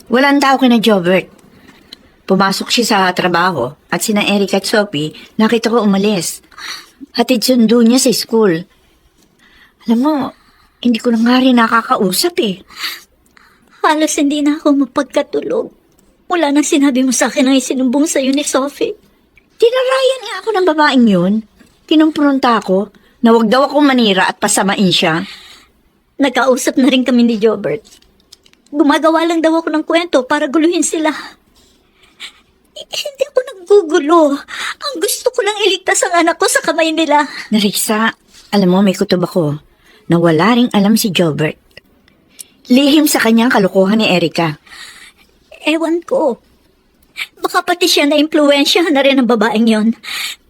Walang tao kina Jobert. Pumasok siya sa trabaho at sina Eric at Sophie, nakita ko umalis. Hatid sundo niya sa school. Alam mo, hindi ko na nga rin nakakausap eh. Halos hindi na ako mapagkatulog. Wala nang sinabi mo sa akin ang isinumbong sa'yo ni Sophie. Tinarayan nga ako ng babaeng yun. Kinumpronta ako na wag daw ako manira at pasamain siya. Nagkausap na rin kami ni Jobert. Gumagawa lang daw ako ng kwento para guluhin sila. Hindi ako naggugulo. Ang gusto ko lang iligtas ang anak ko sa kamay nila. Narisa, alam mo may kutob ako na wala ring alam si Jobert. Lihim sa kanya ang kalokohan ni Erica. Ewan ko. Baka pati siya na-impluwensyahan na rin ng babaeng yon.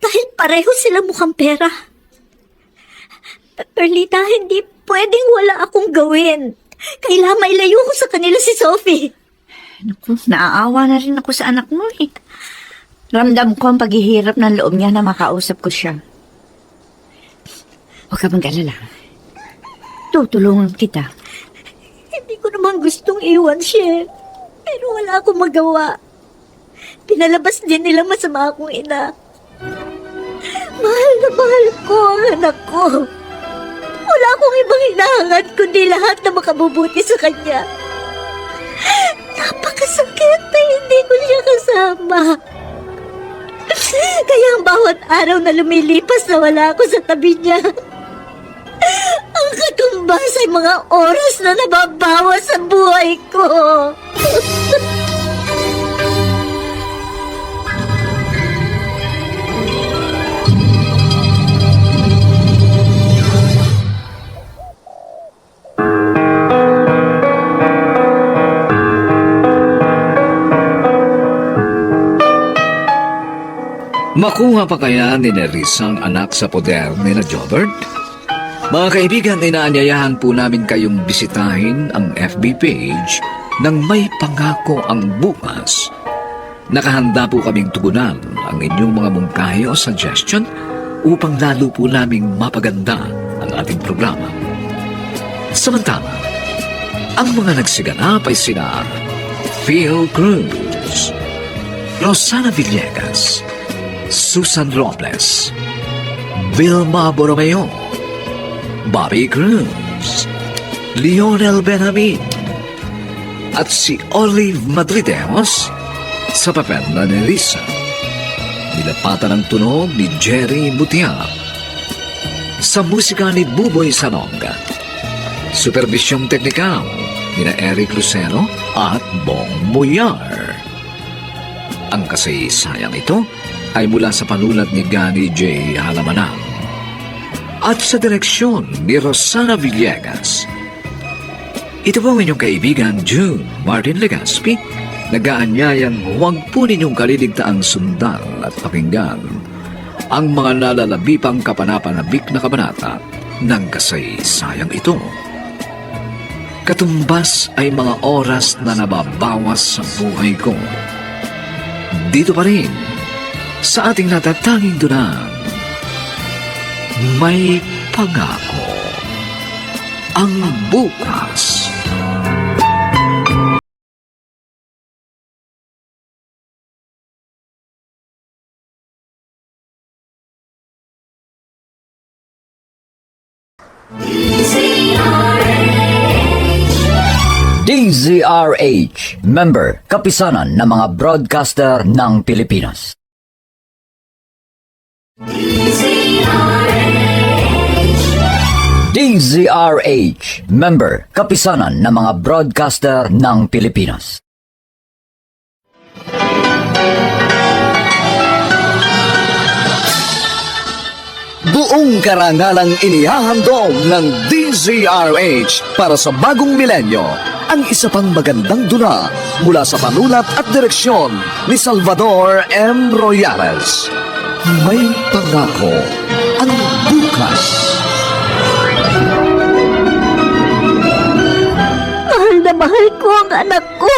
Dahil pareho sila mukhang pera. Perlita, hindi pwedeng wala akong gawin. Kailangan mailayo ko sa kanila si Sophie. Naku, naaawa na rin ako sa anak mo eh. Ramdam ko ang paghihirap ng loob niya na makausap ko siya. Huwag ka mag-alala. Tutulungan kita. Hindi ko naman gustong iwan siya. Pero wala akong magawa. Pinalabas din nila masama akong ina. Mahal na mahal ko ang anak ko. Wala akong ibang hinahangad kundi lahat na makabubuti sa kanya. Napakasakit na hindi ko siya kasama. Kaya ang bawat araw na lumilipas na wala ako sa tabi niya, ang katumbas ay mga oras na nababawas sa buhay ko. Makuha pa kaya ni Nerissa ang anak sa poder ni na Jobert? Mga kaibigan, inaanyayahan po namin kayong bisitahin ang FB page ng May Pangako ang Bukas. Nakahanda po kaming tugunan ang inyong mga mungkahi o suggestion upang lalo po naming mapaganda ang ating programa. Samantala, ang mga nagsiganap ay sina Phil Cruz, Rosana Villegas, Susan Robles, Vilma Borromeo, Bobby Cruz, Lionel Benjamin, at si Olive Madrideos sa papel na Nerissa. Nilapatan ang tunog ni Jerry Mutia. Sa musika ni Buboy Sanonga. Supervisyong teknikal ni na Eric Lucero at Bong Muyar. Ang kasaysayang ito ay mula sa panulat ni Gani J. Halamanang at sa direksyon ni Rosana Villegas. Ito po ang inyong kaibigan, June Martin Legaspi. Nagaanyayang huwag po ninyong kaliligtaang sundan at pakinggan ang mga nalalabipang kapanapanabik na kabanata ng kasaysayang ito. Katumbas ay mga oras na nababawas sa buhay ko. Dito pa rin, sa ating natatanging dunang, may pangako ang bukas. DZRH, member, kapisanan ng mga broadcaster ng Pilipinas. DZRH, member, kapisanan ng mga broadcaster ng Pilipinas. Buong karangalang inihahandog ng DZRH para sa bagong milenyo ang isa pang magandang dula mula sa panulat at direksyon ni Salvador M. Royales. May pangako ang bukas. Mahal na mahal ko ang anak ko.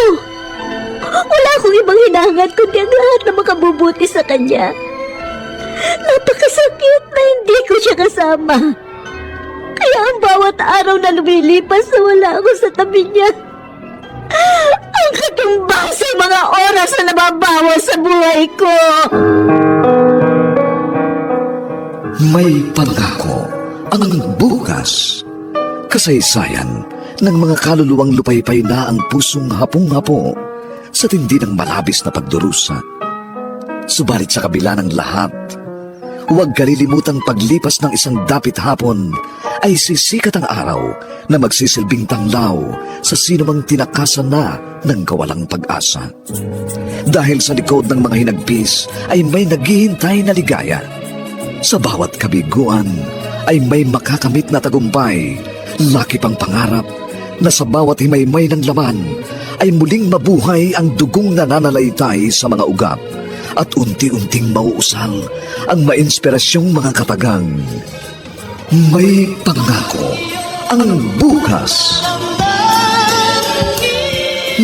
Wala akong ibang hinahangad kundi ang lahat na makabubuti sa kanya. Napakasakit na hindi ko siya kasama. Kaya ang bawat araw na lumilipas na wala ako sa tabi niya, ang katumbang sa mga oras na nababawas sa buhay ko. May pangako ang bukas. Kasaysayan ng mga kaluluwang lupaypay na ang pusong hapong-hapo sa tindi ng malabis na pagdurusa. Subalit sa kabila ng lahat, huwag kalilimutang paglipas ng isang dapit hapon ay sisikat ang araw na magsisilbing tanglaw sa sinumang tinakasan na ng kawalang pag-asa. Dahil sa likod ng mga hinagpis ay may naghihintay na ligaya. Sa bawat kabiguan ay may makakamit na tagumpay, laki pang pangarap na sa bawat himaymay ng laman ay muling mabuhay ang dugong nananalaytay sa mga ugat at unti-unting mauusal ang mainspirasyong mga katagang. May pangako ang bukas.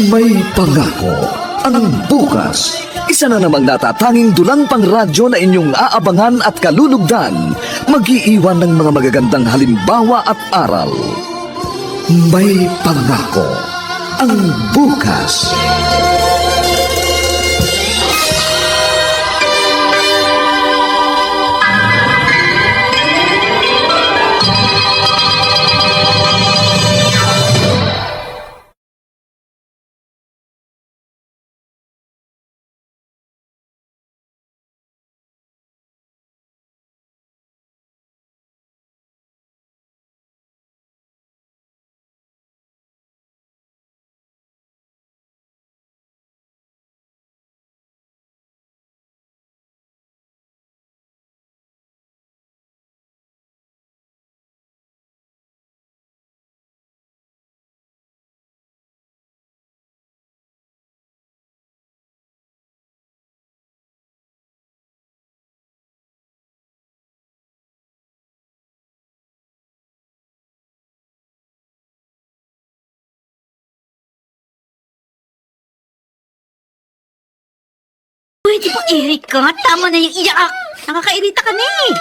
May pangako ang bukas. Isa na namang natatanging dulang pang radyo na inyong aabangan at kalulugdan, mag-iiwan ng mga magagandang halimbawa at aral. May pangako ang bukas. Pwede ba, Erika? Tama na yung iyak. Nakakairita ka na eh.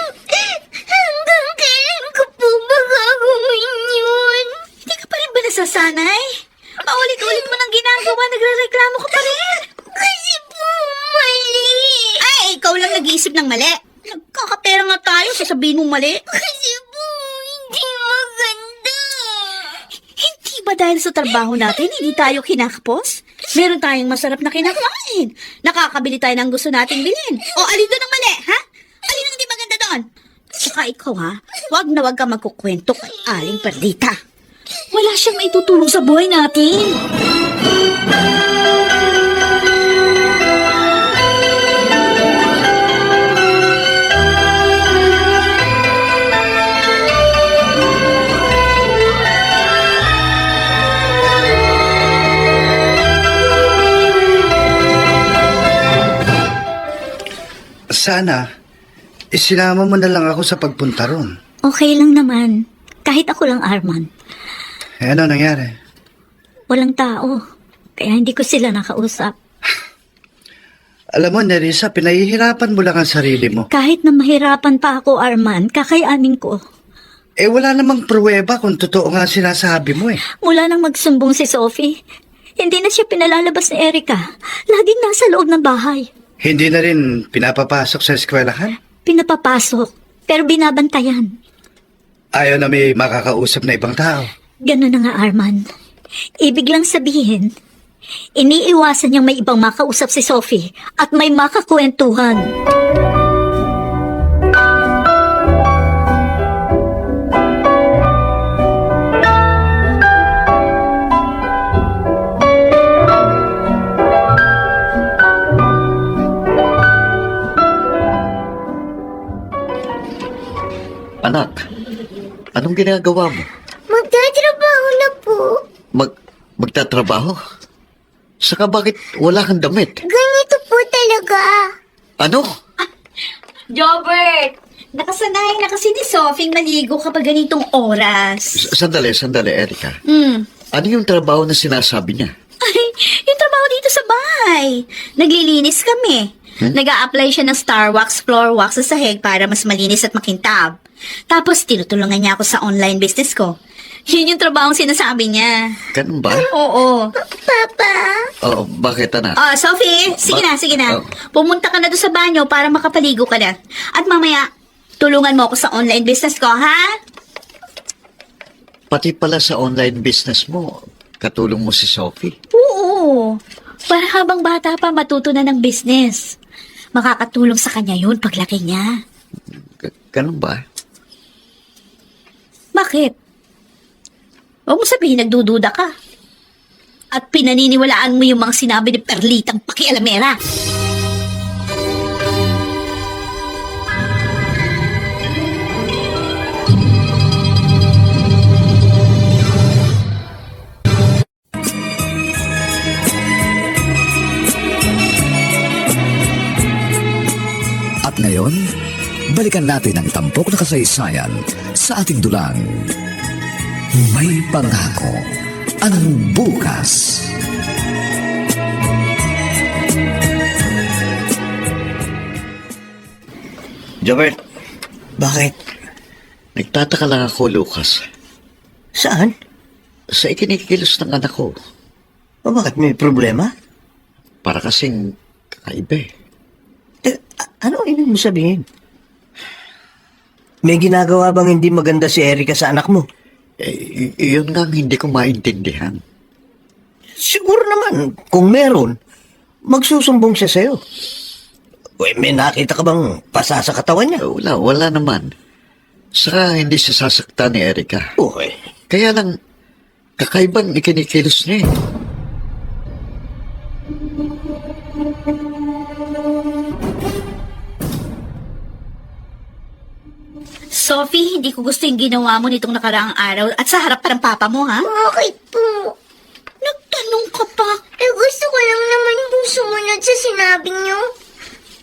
Hanggang kailan ko po magagawin yun? Hindi ka pa rin ba nasasanay? Paulit-ulit mo nang ginagawa, nagre-reklamo ka pa rin. Kasi po mali. Ay, ikaw lang nag-iisip ng mali. Nagkakapera nga tayo, sasabihin mo mali. Kasi po hindi maganda. Hindi ba dahil sa trabaho natin, hindi tayo kinakapos? Meron tayong masarap na kinakain. Nakakabili tayo ng gusto nating bilhin. O, alin doon ang mali, ha? Alin ang hindi maganda doon? Saka ikaw, ha? Huwag na huwag ka magkukwento kay Aling Perdita. Wala siyang maitutulong sa buhay natin. Sana, isinama mo na lang ako sa pagpunta ron. Okay lang naman. Kahit ako lang, Arman. Ano nangyari? Walang tao. Kaya hindi ko sila nakausap. Alam mo, Nerissa, pinahihirapan mo lang ang sarili mo. Kahit na mahirapan pa ako, Arman, kakayanin ko. Eh, wala namang pruweba kung totoo nga sinasabi mo eh. Mula nang magsumbong si Sophie, hindi na siya pinalalabas ni Erica. Laging nasa loob ng bahay. Hindi na rin pinapapasok sa eskwelahan? Pinapapasok, pero binabantayan. Ayaw na may makakausap na ibang tao. Ganun na nga, Arman. Ibig lang sabihin, iniiwasan niyang may ibang makausap si Sophie at may makakwentuhan. Anak, anong ginagawa mo? Magtatrabaho na po. Magtatrabaho? Saka bakit wala kang damit? Ganito po talaga. Ano? Jobert, nakasanayan na kasi ni Sophie maligo kapag ganitong oras. Sandali, Erica. Hmm. Ano yung trabaho na sinasabi niya? Ay, yung trabaho dito sa bahay. Naglilinis kami. Nag-a-apply siya ng star wax, floor wax sa sahig para mas malinis at makintab. Tapos tinutulungan niya ako sa online business ko. Yun yung trabaho sinasabi niya. Ganun ba? Oo. Papa, Oo, bakit anak? Sophie, sige na. Oh. Pumunta ka na doon sa banyo para makapaligo ka na. At mamaya, tulungan mo ako sa online business ko, ha? Pati pala sa online business mo, katulong mo si Sophie. Oo. Para habang bata pa matuto na ng business. Makakatulong sa kanya yun paglaki niya. Ganun ba? Bakit? Huwag mo sabihin nagdududa ka. At pinaniniwalaan mo yung mga sinabi ni Perlitang pakialamera. At ngayon, balikan natin ang tampok na kasaysayan sa ating dulang. May pangako ang bukas. Jobert, Bakit? nagtataka lang ako, Lucas. Saan? Sa ikinikilos ng anak ko, O bakit may problema? para kasing kakaiba eh. Ano ibig mo sabihin? May ginagawa bang hindi maganda si Erica sa anak mo? Yun nga ang hindi ko maintindihan. Siguro naman, kung meron, magsusumbong siya sa'yo. May nakita ka bang pasa sa katawan niya? Wala naman. Saka hindi siya sasaktan ni Erica. Okay. Kaya lang, kakaibang ikinikilos niya eh. Sophie, hindi ko gusto yung ginawa mo nitong nakaraang araw at sa harap pa ng papa mo, ha? bakit po? Nagtanong ka pa. Gusto ko lang naman po sumunod sa sinabi niyo.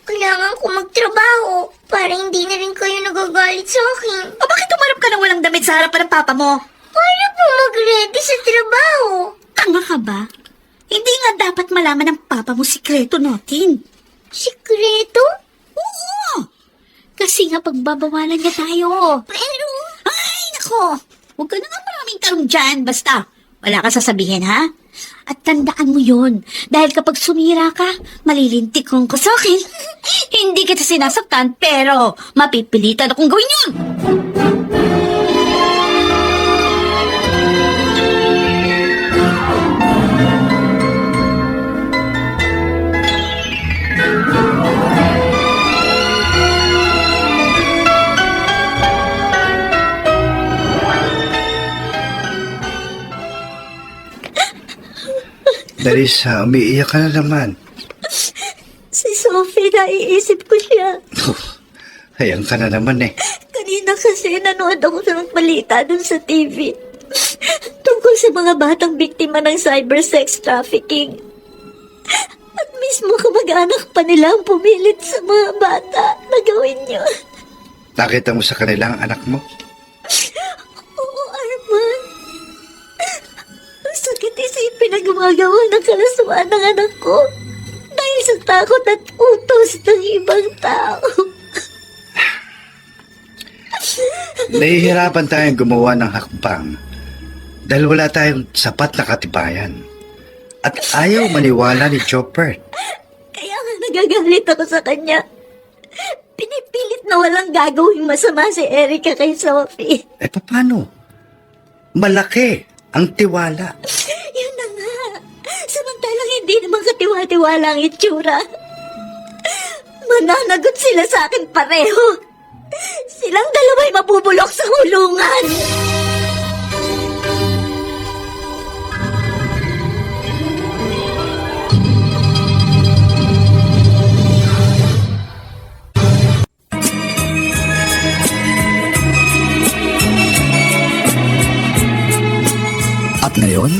Kailangan ko magtrabaho para hindi na rin kayo nagagalit sa akin. O bakit tumarap ka ng walang damit sa harap pa ng papa mo? Para po mag-ready sa trabaho. Tanga ka ba? Hindi nga dapat malaman ng papa mo sikreto natin. Sikreto? Oo! Kasi nga pagbabawalan niya tayo. Pero, Ay, nako! Huwag ka na nga maraming tarong dyan. Basta, wala ka sasabihin, ha? At tandaan mo yun. Dahil kapag sumira ka, malilintik kong ka sa akin. Hindi kita sinasaktan, pero mapipilitan akong gawin yun. Nerissa, umiiyak ka na naman. Si Sophie, naiisip ko siya. Ayan ka na naman eh. Kanina kasi nanood ako ng balita dun sa TV. Tungkol sa mga batang biktima ng cyber sex trafficking. At mismo kamag-anak pa nila ang pumilit sa mga bata na gawin niyo. Nakita mo sa kanila ang anak mo? Oo, Arman. Ang sakit isipin na gumagawa ng kalaswaan ng anak ko dahil sa takot at utos ng ibang tao. Nahihirapan tayong gumawa ng hakbang dahil wala tayong sapat na katibayan. At ayaw maniwala ni Chopper. Kaya nga nagagalit ako sa kanya. Pinipilit na walang gagawing masama si Erica kay Sophie. Eh, paano? Malaki ang tiwala. Yun na nga. Samantalang hindi naman katiwa-tiwala ang itsura. Mananagot sila sa akin pareho. Silang dalawa'y mabubulok sa hulungan. At ngayon,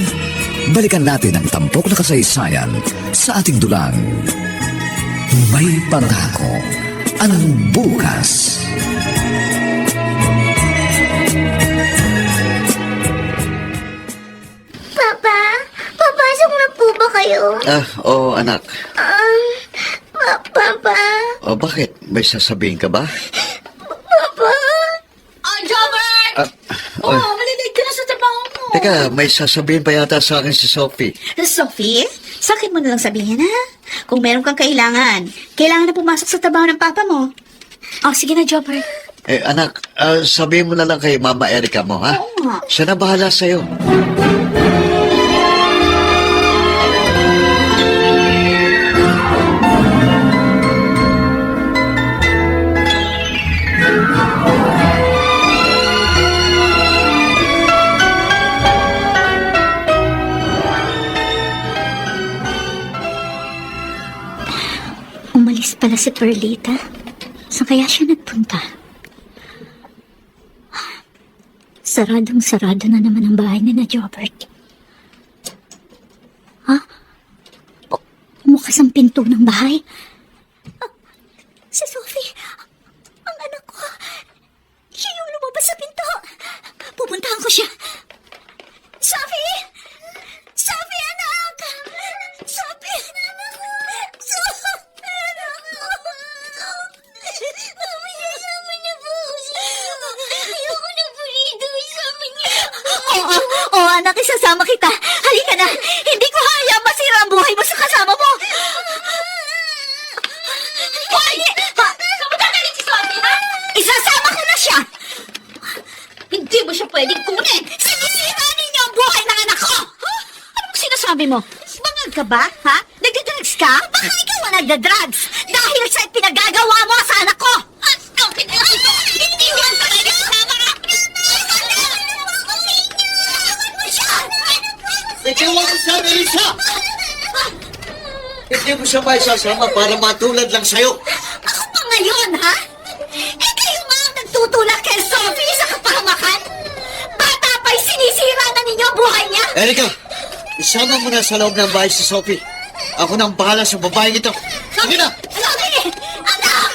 balikan natin ang tampok na kasaysayan sa ating dulang. May pangako ang bukas. Papa? Papasok na po ba kayo? Oo, anak. Papa? O, bakit? May sasabihin ka ba? Papa? Jobert! Malilig ka na sa trabaho mo. Teka, may sasabihin pa yata sa akin si Sophie. Sophie, sa akin mo na lang sabihin, ha? Kung meron kang kailangan na pumasok sa trabaho ng papa mo. Sige na, Jobert. Anak, sabihin mo na lang kay Mama Erica mo, ha? Oo nga. Siya na bahala sa'yo. Umalis pala si Perlita. Saan kaya siya nagpunta? Saradong-sarado na naman ang bahay ni na Jobert. Bukas ang pinto ng bahay. Si Sophie, ang anak ko. Siya yung lumabas sa pinto. Pupuntahan ko siya. Sophie! Sophie, anak! Sophie! Oo, anak, isasama kita. Halika na. Hindi ko hayaan masira ang buhay mo sa kasama mo. Hindi! Kamagagalit si Sophie, ha? Isasama ko na siya. Hindi mo siya pwedeng kunin. Sinisira ninyo ang buhay ng anak ko. Anong sinasabi mo? Bangag ka ba, ha? Nagdadrugs ka? Baka ikaw ang nagda-drugs dahil sa pinagagawa mo sa anak ko. Hindi mo ang pwede kasama ka. Ikaw ang sabi, Lisa! Hindi mo siya may sasama para matulad lang sa'yo. Ako pa ngayon, ha? Kayo nga ang nagtutulak kay Sophie sa kapahamakan. Bata pa'y sinisira na ninyo ang buhay niya. Erica, isama mo na sa loob ng bahay si Sophie. Ako nang bahala sa babaeng ito. Sige na! Sophie! Anak!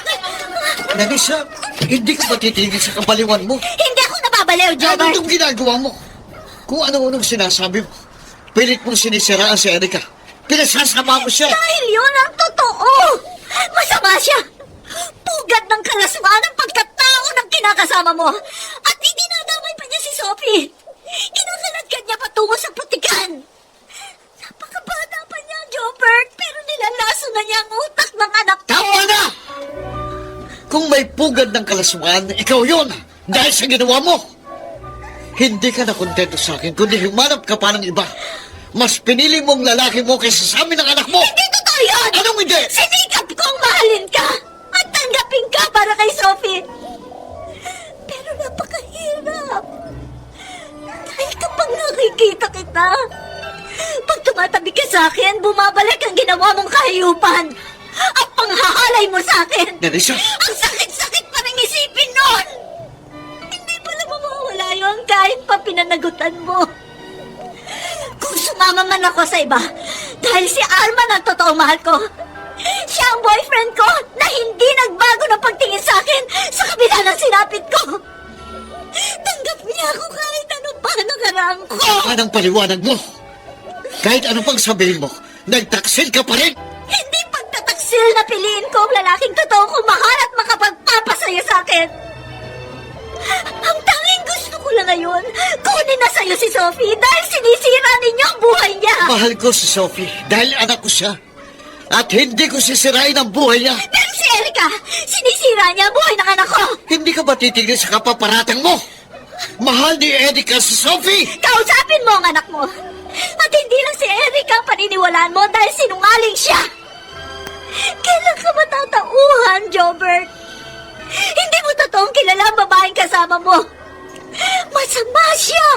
Nanisa, hindi ka matitigil sa kabaliwan mo. Hindi ako nababaliw, Ano Jobber. itong ginagawa mo? Kung ano-anong sinasabi mo, pilit mong sinisiraan si Erica. Pinasasama mo siya. Dahil yun ang totoo. Masama siya. Pugad ng kalaswaan ang pagkatao ng kinakasama mo. At idinadamay pa niya si Sophie. Kinakaladkad niya patungo sa putikan. Napakabata pa niya, Jobert, pero nilalaso na niya ang utak ng anak ko. Tama na! Kung may pugad ng kalaswaan, ikaw yun. Dahil sa ginawa mo. Hindi ka na kontento sa akin, kundi humanap ka pa ng iba. Mas pinili mong lalaki mo kaysa sa amin ng anak mo. Hindi totoo yun! Anong hindi? Sinikap kong mahalin ka at tanggapin ka para kay Sophie. Pero napakahirap. Dahil kapag nakikita kita, pag tumatabi ka sa akin, bumabalik ang ginawa mong kahiyupan. Ang panghahalay mo sa akin. Nerissa! Ang sakit-sakit pa rin isipin nun. Hindi pala mawawala yun kahit pa pinanagutan mo. Kung sumama man ako sa iba, Dahil si Arman ang totoong mahal ko. Siya ang boyfriend ko na hindi nagbago ng pagtingin sa akin sa kabila ng sinapit ko. Tanggap niya ako kahit ano pa nakaraan ko. Anong paliwanag mo? Kahit ano pang sabihin mo, nagtaksil ka pa rin! Hindi pagtataksil na piliin ko ang lalaking totoo kong mahal at makapagpapasaya sa akin. Ang tanging gusto ko lang ngayon, kunin na sa'yo si Sophie dahil sinisira ninyo ang buhay niya. Mahal ko si Sophie dahil anak ko siya. At hindi ko sisirain ang buhay niya. Pero si Erica, sinisira niya ang buhay ng anak ko. Hindi ka ba titigil sa kapaparatang mo? Mahal ni Erika si Sophie! Kausapin mo ang anak mo. At hindi lang si Erica ang paniniwalaan mo dahil sinungaling siya. Kailan ka matatauhan, Jobert? Hindi mo totoong kilala ang babaeng kasama mo. Masama siya.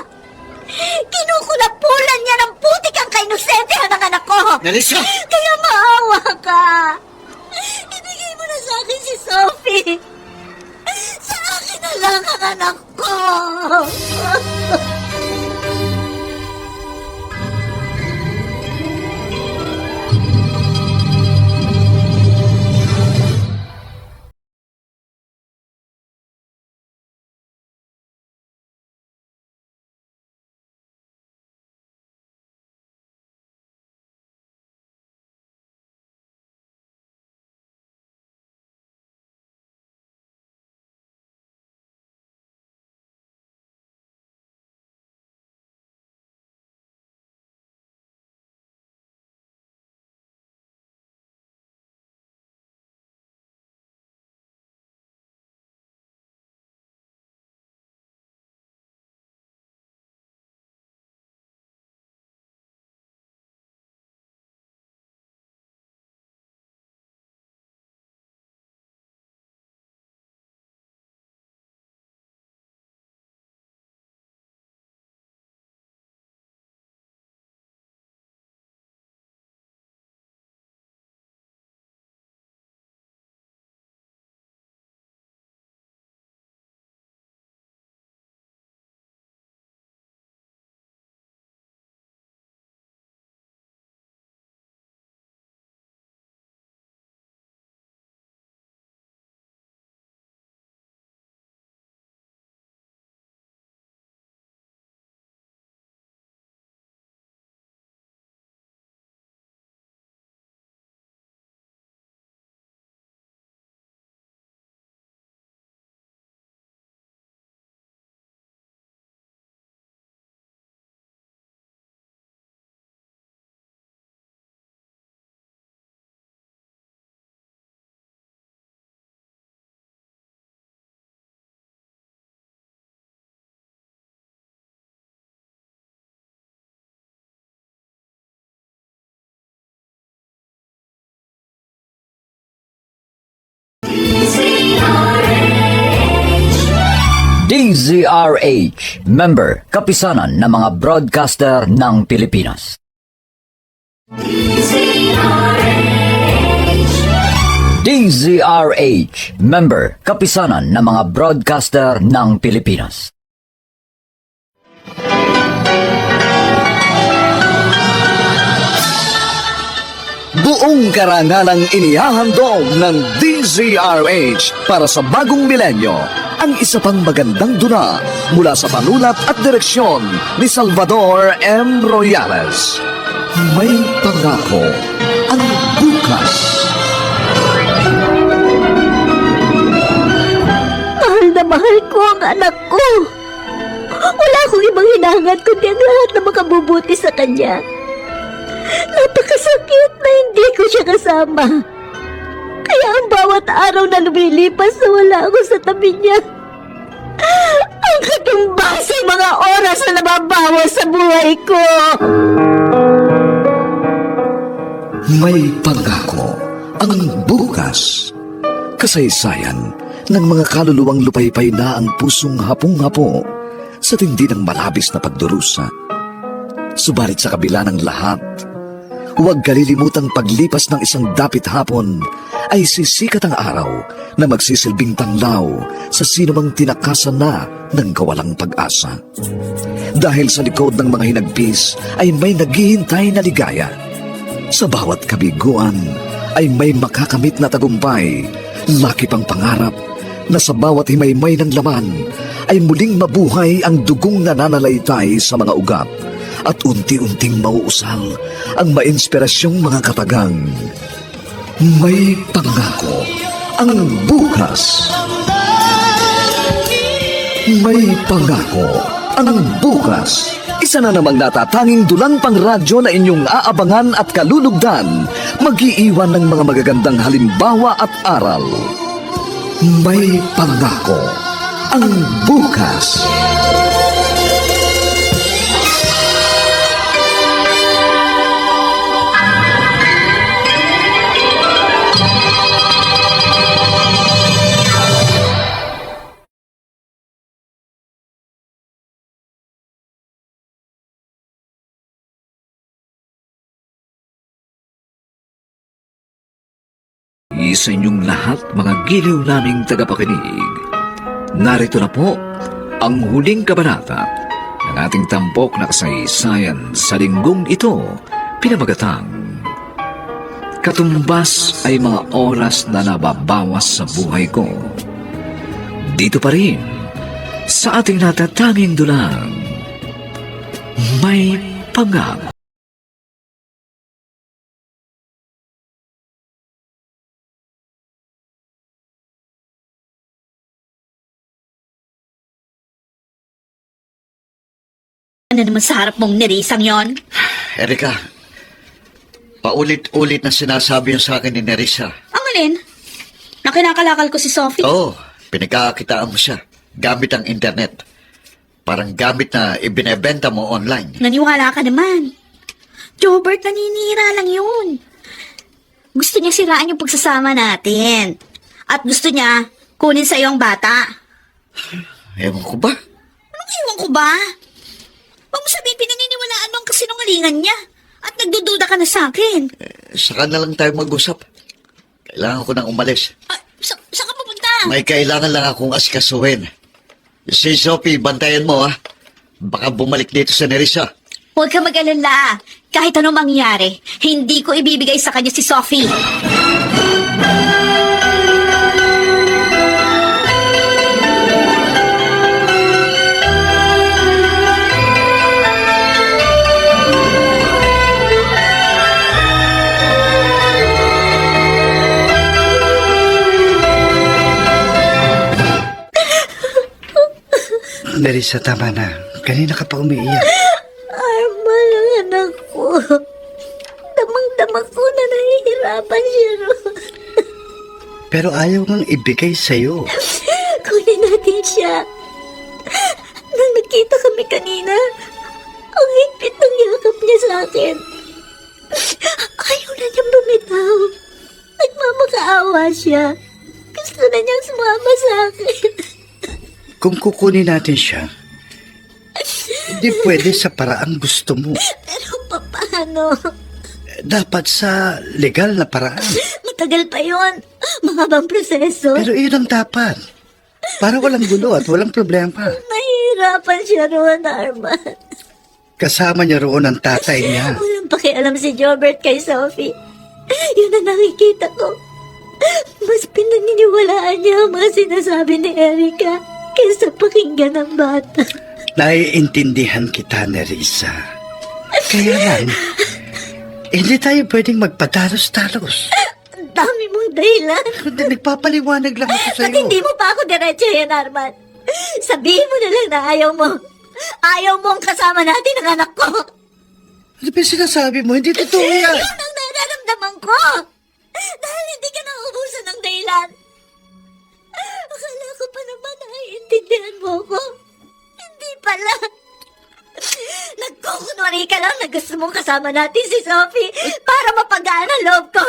Kinukulapulan niya ng putik ang kainusentehan ng anak ko. Melissa! Kaya maawa ka. Ibigay mo na sa akin si Sophie. Sa akin na lang ang anak ko. DZRH, member, kapisanan ng mga broadcaster ng Pilipinas. DZRH, member, kapisanan ng mga broadcaster ng Pilipinas. Buong karangalang inihahandog ng DZRH para sa bagong milenyo ang isa pang magandang dula mula sa panulat at direksyon ni Salvador M. Royales. May pangako ang bukas. Mahal na mahal ko ang anak ko. Wala akong ibang hinahangad kundi ang lahat na makabubuti sa kanya. Napakasakit na hindi ko siya kasama. Kaya ang bawat araw na lumilipas na wala ako sa tabi niya, ang katumbasang mga oras na nababawas sa buhay ko. May pangako ang bukas. Kasaysayan ng mga kaluluwang lupaypay na ang pusong hapong-hapo sa tindi ng malabis na pagdurusa. Subalit sa kabila ng lahat, huwag kalilimutang paglipas ng isang dapit hapon ay sisikat ang araw na magsisilbing tanglaw sa sinumang tinakasan na ng kawalang pag-asa. Dahil sa likod ng mga hinagpis ay may naghihintay na ligaya. Sa bawat kabiguan ay may makakamit na tagumpay, laki pang pangarap na sa bawat himaymay ng laman ay muling mabuhay ang dugong nananalaytay sa mga ugat at unti-unting mauusal ang mainspirasyong mga katagang. May pangako ang bukas. May pangako ang bukas. Isa na namang natatanging dulang pang radyo na inyong aabangan at kalulugdan, mag-iiwan ng mga magagandang halimbawa at aral. May pangako ang bukas. Sa inyong lahat, mga giliw naming tagapakinig. Narito na po ang huling kabanata ng ating tampok na kasaysayan sa linggong ito, pinamagatang Katumbas ay mga oras na nababawas sa buhay ko. Dito pa rin, sa ating natatanging dulang, may pangako. Ano naman sa harap mong nirisang yon? Erika, paulit-ulit na sinasabi yung sa akin ni Nerissa. Ang alin? Na kinakalakal ko si Sophie? Oo, pinagkakakitaan mo siya gamit ang internet. Parang gamit na ibinebenta mo online. Naniwala ka naman. Jobert, naninira lang yun. Gusto niya siraan yung pagsasama natin. At gusto niya kunin sa ang bata. Ewan ko ba? Anong iwan ko ba? Huwag mo sabihin pinaniniwalaan mo ang kasinungalingan niya. At nagdududa ka na sa akin. Saka na lang tayo mag-usap. Kailangan ko nang umalis. Saan ka pupunta? May kailangan lang akong asikasuhin. Si Sophie, bantayan mo ha. Baka bumalik dito sa Nerissa. Huwag ka mag-alala. Kahit anong mangyari, hindi ko ibibigay sa kanya si Sophie. Nerissa, tama na. Kanina ka pa umiiyak. Arman ang anak ko. Damang-dama ko na nahihirapan siya ron. Pero ayaw ngang ibigay sa'yo. Kunin natin siya. Nang nagkita kami kanina, ang higpit ng yakap niya sa akin. Ayaw na niyang bumitaw. Nagmamakaawa siya. Gusto na niyang sumama sa akin. Kung kukunin natin siya, hindi pwede sa paraang gusto mo. Pero paano? Dapat sa legal na paraan. Matagal pa yon. Mahabang proseso. Pero iyon ang dapat. Para walang gulo at walang problema. Nahihirapan siya roon, Arman. Kasama niya roon ang tatay niya. Walang pakialam si Jobert kay Sophie. Yun ang nakikita ko. Mas pinaniniwalaan niya ang mga sinasabi ni Erica kaysa pakinggan ng bata. Naiintindihan kita, Nerissa. Kaya lang, hindi tayo pwedeng magpadalos-dalos. Ang dami mong dahilan. Kundi nagpapaliwanag lang ako At sa'yo. hindi mo pa ako diretso yan, Arman. Sabihin mo na lang na ayaw mo. Ayaw mo ang kasama natin ang anak ko. Ano ba yung sinasabi mo? Hindi totoo yan. Yun ang nararamdaman ko. Dahil hindi ka nauubusan ng dahilan. Akala ko pa naman naiintindihan mo ko. Hindi pala. Nagkukunwari ka lang na gusto mong kasama natin si Sophie para mapagaan ang loob ko.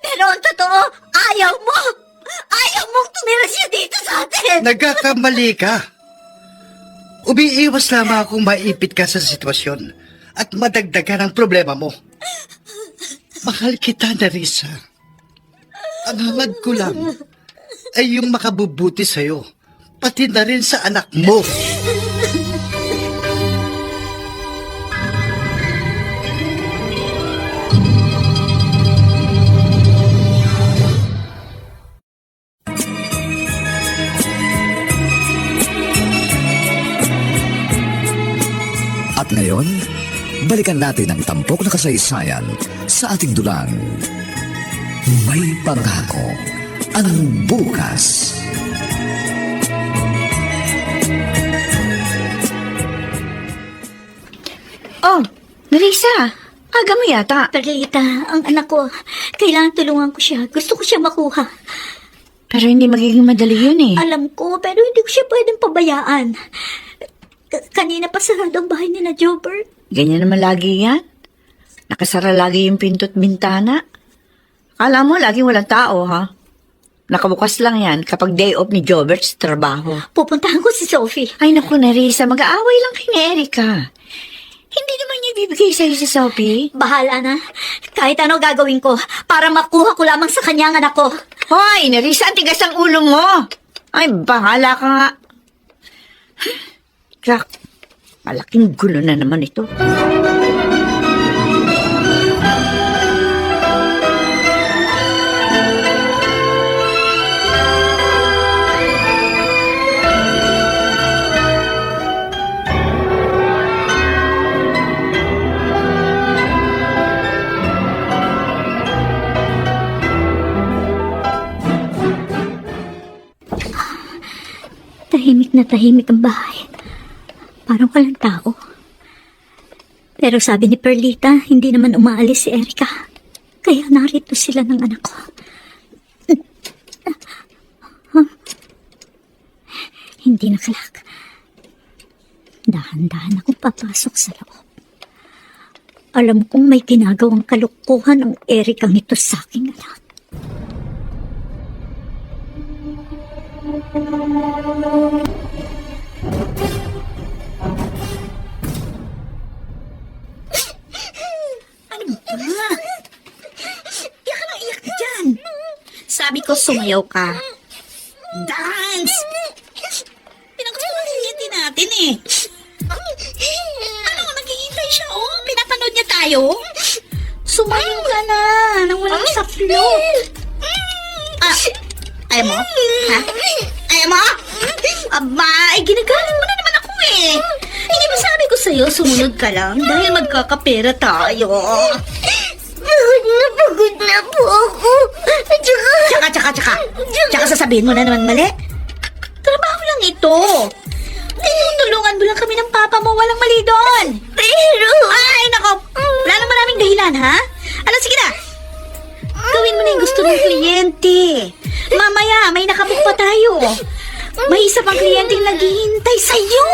Pero ang totoo, ayaw mo. Ayaw mong tumira siya dito sa atin. Nagkakamali ka. Umiiwas lamang akong maipit ka sa sitwasyon at madagdagan ang problema mo. Mahal kita, Nerissa. Ang hangad ko lang ay yung makabubuti sa'yo, pati na rin sa anak mo. At ngayon, balikan natin ang tampok na kasaysayan sa ating dulang. May pangako ang bukas. Oh, Nerissa, aga mo yata. Perlita, ang anak ko, kailangan tulungan ko siya. Gusto ko siya makuha. Pero hindi magiging madali yun eh. Alam ko, pero hindi ko siya pwedeng pabayaan. Kanina pa sarado ang bahay nila, Jobert. Ganyan naman lagi yan. Nakasara lagi yung pinto't bintana. Akala mo, laging walang tao, ha? Nakabukas lang yan kapag day off ni Jobert sa trabaho. Pupuntahan ko si Sophie. Ay naku, Nerissa, mag-aaway lang kay ni Erica. Hindi naman niya ibibigay sa'yo si Sophie. Bahala na. Kahit ano gagawin ko para makuha ko lamang sa kanya ang anak ko. Hoy, Nerissa, ang tigas ang ulo mo. Ay, bahala ka nga. Jack, malaking gulo na naman ito. Tahimik ang bahay. Parang walang tao. Pero sabi ni Perlita, hindi naman umaalis si Erica. Kaya narito sila ng anak ko. Hindi nakalak. Dahan-dahan akong papasok sa loob. Alam kong may ginagawang kalukuhan ang Erica nito sa aking anak. Iyak ka na iyak dyan. Sabi ko sumayaw ka. Dance! Pinagusto ng kliyente natin eh. Ano, naghihintay siya oh. Pinapanood niya tayo. Sumayaw ka na nang walang saplo. Ayaw mo? Ha? Ayaw mo? Aba, ginagalit mo na naman ako eh. Hindi ba sabi ko sa'yo, sumunod ka lang dahil magkakapera tayo. Pagod na po ako. Tsaka sasabihin mo na naman mali. Trabaho lang ito. Tinutulungan mo lang kami ng papa mo, walang mali doon. Pero... Ay, nako. Wala na maraming dahilan, ha? Ano, sige na. Gawin mo na yung gusto ng kliyente. Mamaya, may nakabook pa tayo. May isa pang kliyente naghihintay sa'yo.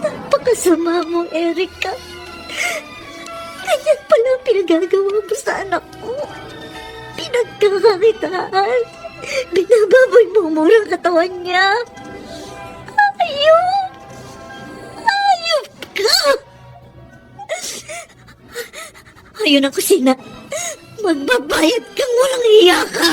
Napakasama mo, Erica. Ganyan pala ang pinagagawa mo sa anak ko. Pinagkakakitaan. Binababoy mo murang katawan niya. Ayop! Ayop ka! Ayun ang kusina. Magbabayad kang walang hiya ka!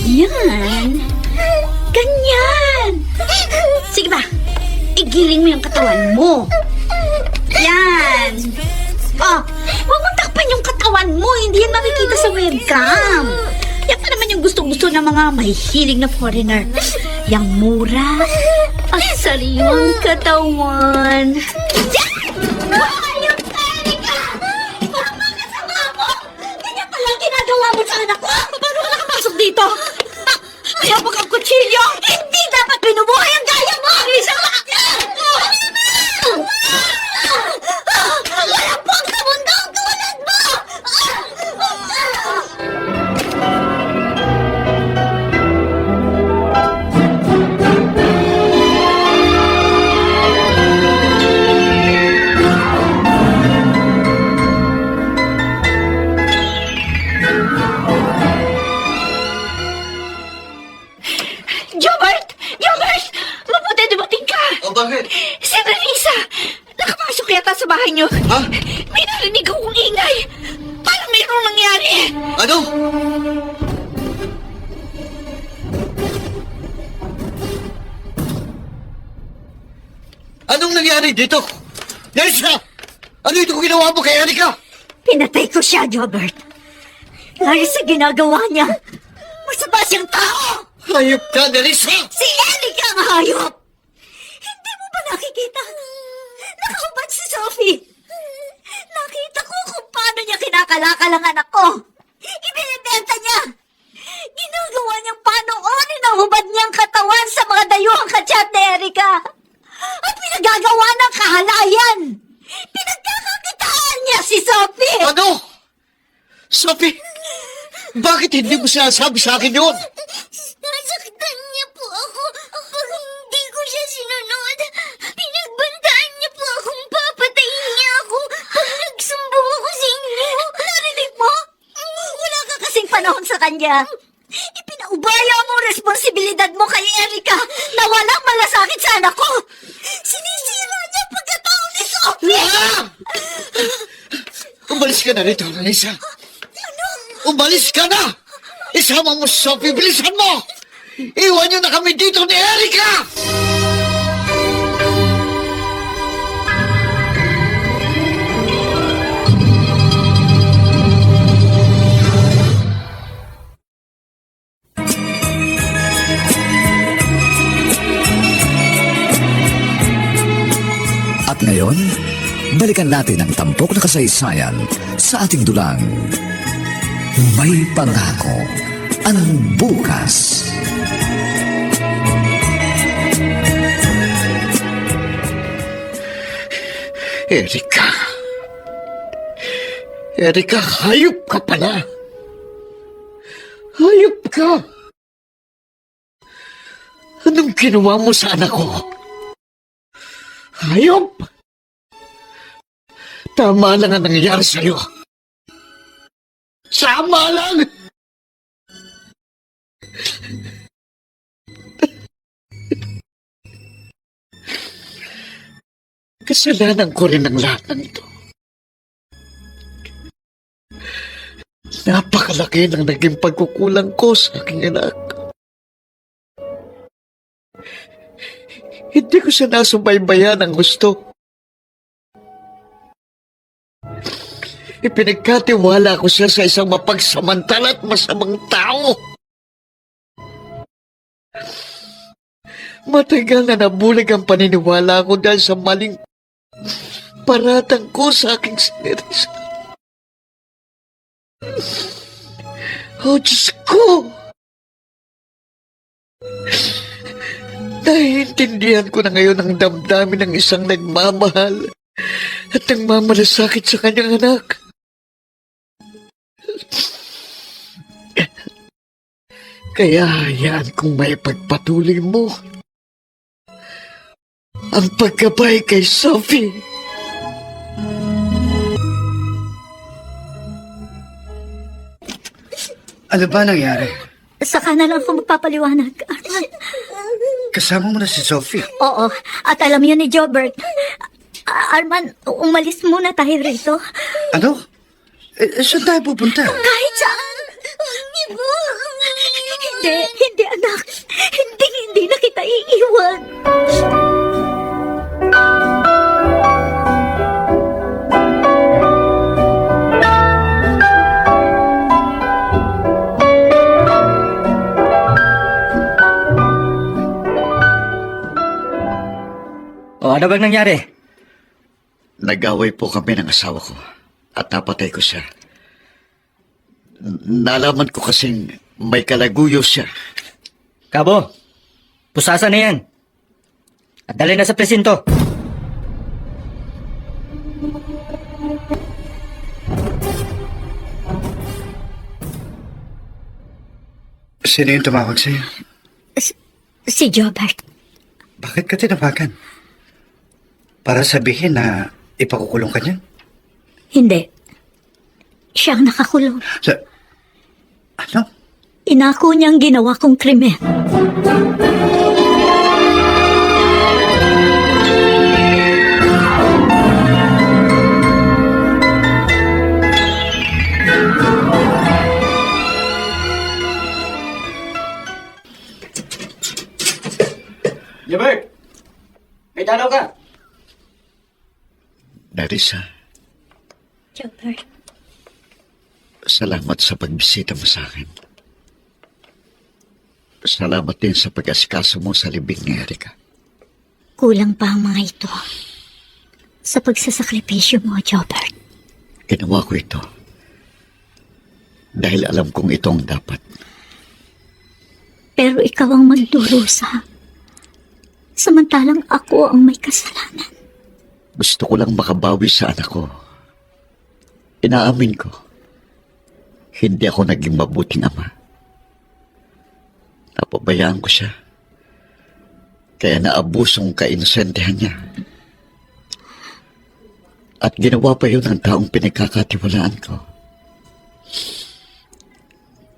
Yan. Ganyan. Sige ba? Igiling mo yung katawan mo. Yan. Oh, huwag mong takpan yung katawan mo. Hindi yan makikita sa webcam. Yan pa naman yung gustong-gusto ng mga mahihilig na foreigner. Yang mura at sariwang katawan. Ayun, Erika! Parang kasama mo! Ganyan pala ang ginagawa mo sa anak ko! Paano ka nakapasok dito? Kaya pag ang kutsilyo, hindi dapat binubuhay ang gaya mo! Isang lakyan! Wala pang sa mundo ang tulad mo! Si Risa! Nakapasok yata sa bahay niyo. Ha? May narinig akong ingay. Parang mayroong nangyari. Ano? Anong nangyari dito? Nerissa! Ano itong ginawa mo kay Erika? Pinatay ko siya, Jobert. Dahil sa ginagawa niya. Masama siyang tao! Hayop ka, Nerissa! Si Erika ang hayop! Hindi mo ba nakikita? Nakahubad si Sophie! Nakita ko kung paano niya kinakalakal ang anak ko! Ibinibenta niya! Ginagawa niyang panoorin ang hubad niyang katawan sa mga dayuhang kadyat ni Erika! At pinagagawa ng kahalayan! Pinagkakakitaan niya si Sophie! Ano? Sophie, bakit hindi mo sinasabi sa akin yun? Nasaktan niya po ako pag hindi ko siya sinunod. Pinagbantaan niya po akong papatayin niya ako pag nagsumbong ako sa inyo. Narinig mo? Wala ka kasing panahon sa kanya. Ipinaubaya mo ang responsibilidad mo kay Erika na walang malasakit sa anak ko. Sinisira niya ang pagkatao ni Sophie! Ah! Umalis ka na rito, Nerissa. Umalis ka na! Isama mo si Sophie, bilisan mo! Iwan niyo na kami dito ni Erika! At ngayon, balikan natin ang tampok na kasaysayan sa ating dulang. May pangako ang bukas. Erika. Erika, hayop ka pala. Hayop ka. Anong ginawa mo sa anak ko? Hayop! Tama lang ang nangyayari sa'yo. Tama lang! Kasalanan ko rin ang lahat ng ito. Napakalaki ng naging pagkukulang ko sa aking anak. Hindi ko siya nasubaybayan ng gusto. Ipinagkatiwala ko siya sa isang mapagsamantala at masamang tao. Matagal na nabulag ang paniniwala ko dahil sa maling paratang ko sa aking sinirisa. Oh, Diyos ko! Naiintindihan ko na ngayon ang damdamin ng isang nagmamahal at nagmamalasakit sa kanyang anak. Kaya hayaan kong maipagpatuloy mo ang pagkabay kay Sophie. Ano ba nangyari? Saka na lang ako magpapaliwanag, Arman. Kasama mo na si Sophie. Oo, at alam yan ni Jobert. Arman, umalis muna tayo rito. Ano? Saan tayo pupunta? Kahit saan. Hindi anak. Hindi na kita iiwan. O, ano bang nangyari? Nag-away po kami ng asawa ko at napatay ko siya. Nalaman ko kasing may kalaguyo siya. Kabo, pusasan na yan. At dali na sa presinto. Sino yung tumawag sa'yo? Si Jobert. Bakit ka tinawagan? Para sabihin na ipakukulong ka niya? Hindi. Siya ang nakakulong. Ano? Inako niyang ginawa kong krimen. Narisa, Jobert, salamat sa pagbisita mo sa akin. Salamat din sa pag-asikaso mo sa libing ni Erika. kulang pa ang mga ito sa pagsasakripisyo mo, Jobert. Ginawa ko ito dahil alam kong ito ang dapat. Pero ikaw ang magdurusa, samantalang ako ang may kasalanan. Gusto ko lang makabawi sa anak ko. Inaamin ko, hindi ako naging mabuting ama. Napabayaan ko siya. Kaya naabusong kainosentehan niya. At ginawa pa yun ng taong pinagkakatiwalaan ko.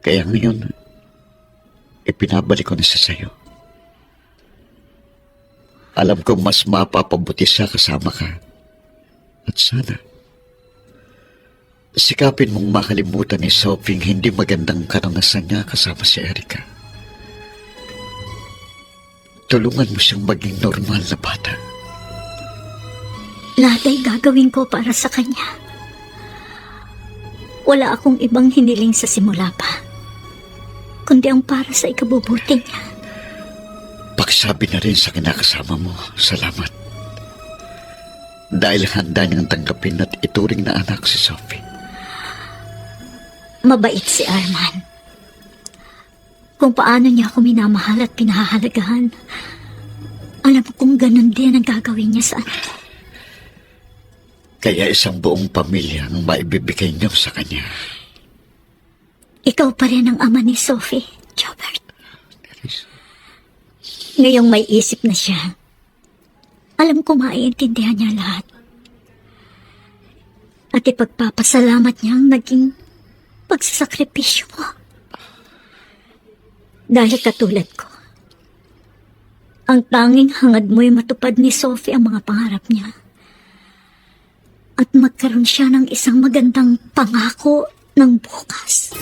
Kaya ngayon, ipinabalik ko na siya sa'yo. Alam kong mas mapapabuti siya kasama ka. At sana, sikapin mong makalimutan ni Sophie ang hindi magandang karanasan niya kasama si Erika. Tulungan mo siyang maging normal na bata. Lahat ay gagawin ko para sa kanya. Wala akong ibang hiniling sa simula pa, kundi ang para sa ikabubuti niya. Pakisabi na rin sa kinakasama mo, salamat. Dahil handa niyang tanggapin at ituring na anak si Sophie. Mabait si Arman. Kung paano niya ako minamahal at pinahahalagahan, alam kong ganun din ang gagawin niya sa anak ko. Kaya isang buong pamilya ang maibibigay niyo sa kanya. Ikaw pa rin ang ama ni Sophie, Jobert. Ngayong may isip na siya, alam ko maiintindihan niya lahat. At ipagpapasalamat niya ang naging pagsasakripisyo mo. Dahil katulad ko, ang tanging hangad mo'y matupad ni Sophie ang mga pangarap niya. At magkaroon siya ng isang magandang pangako ng bukas.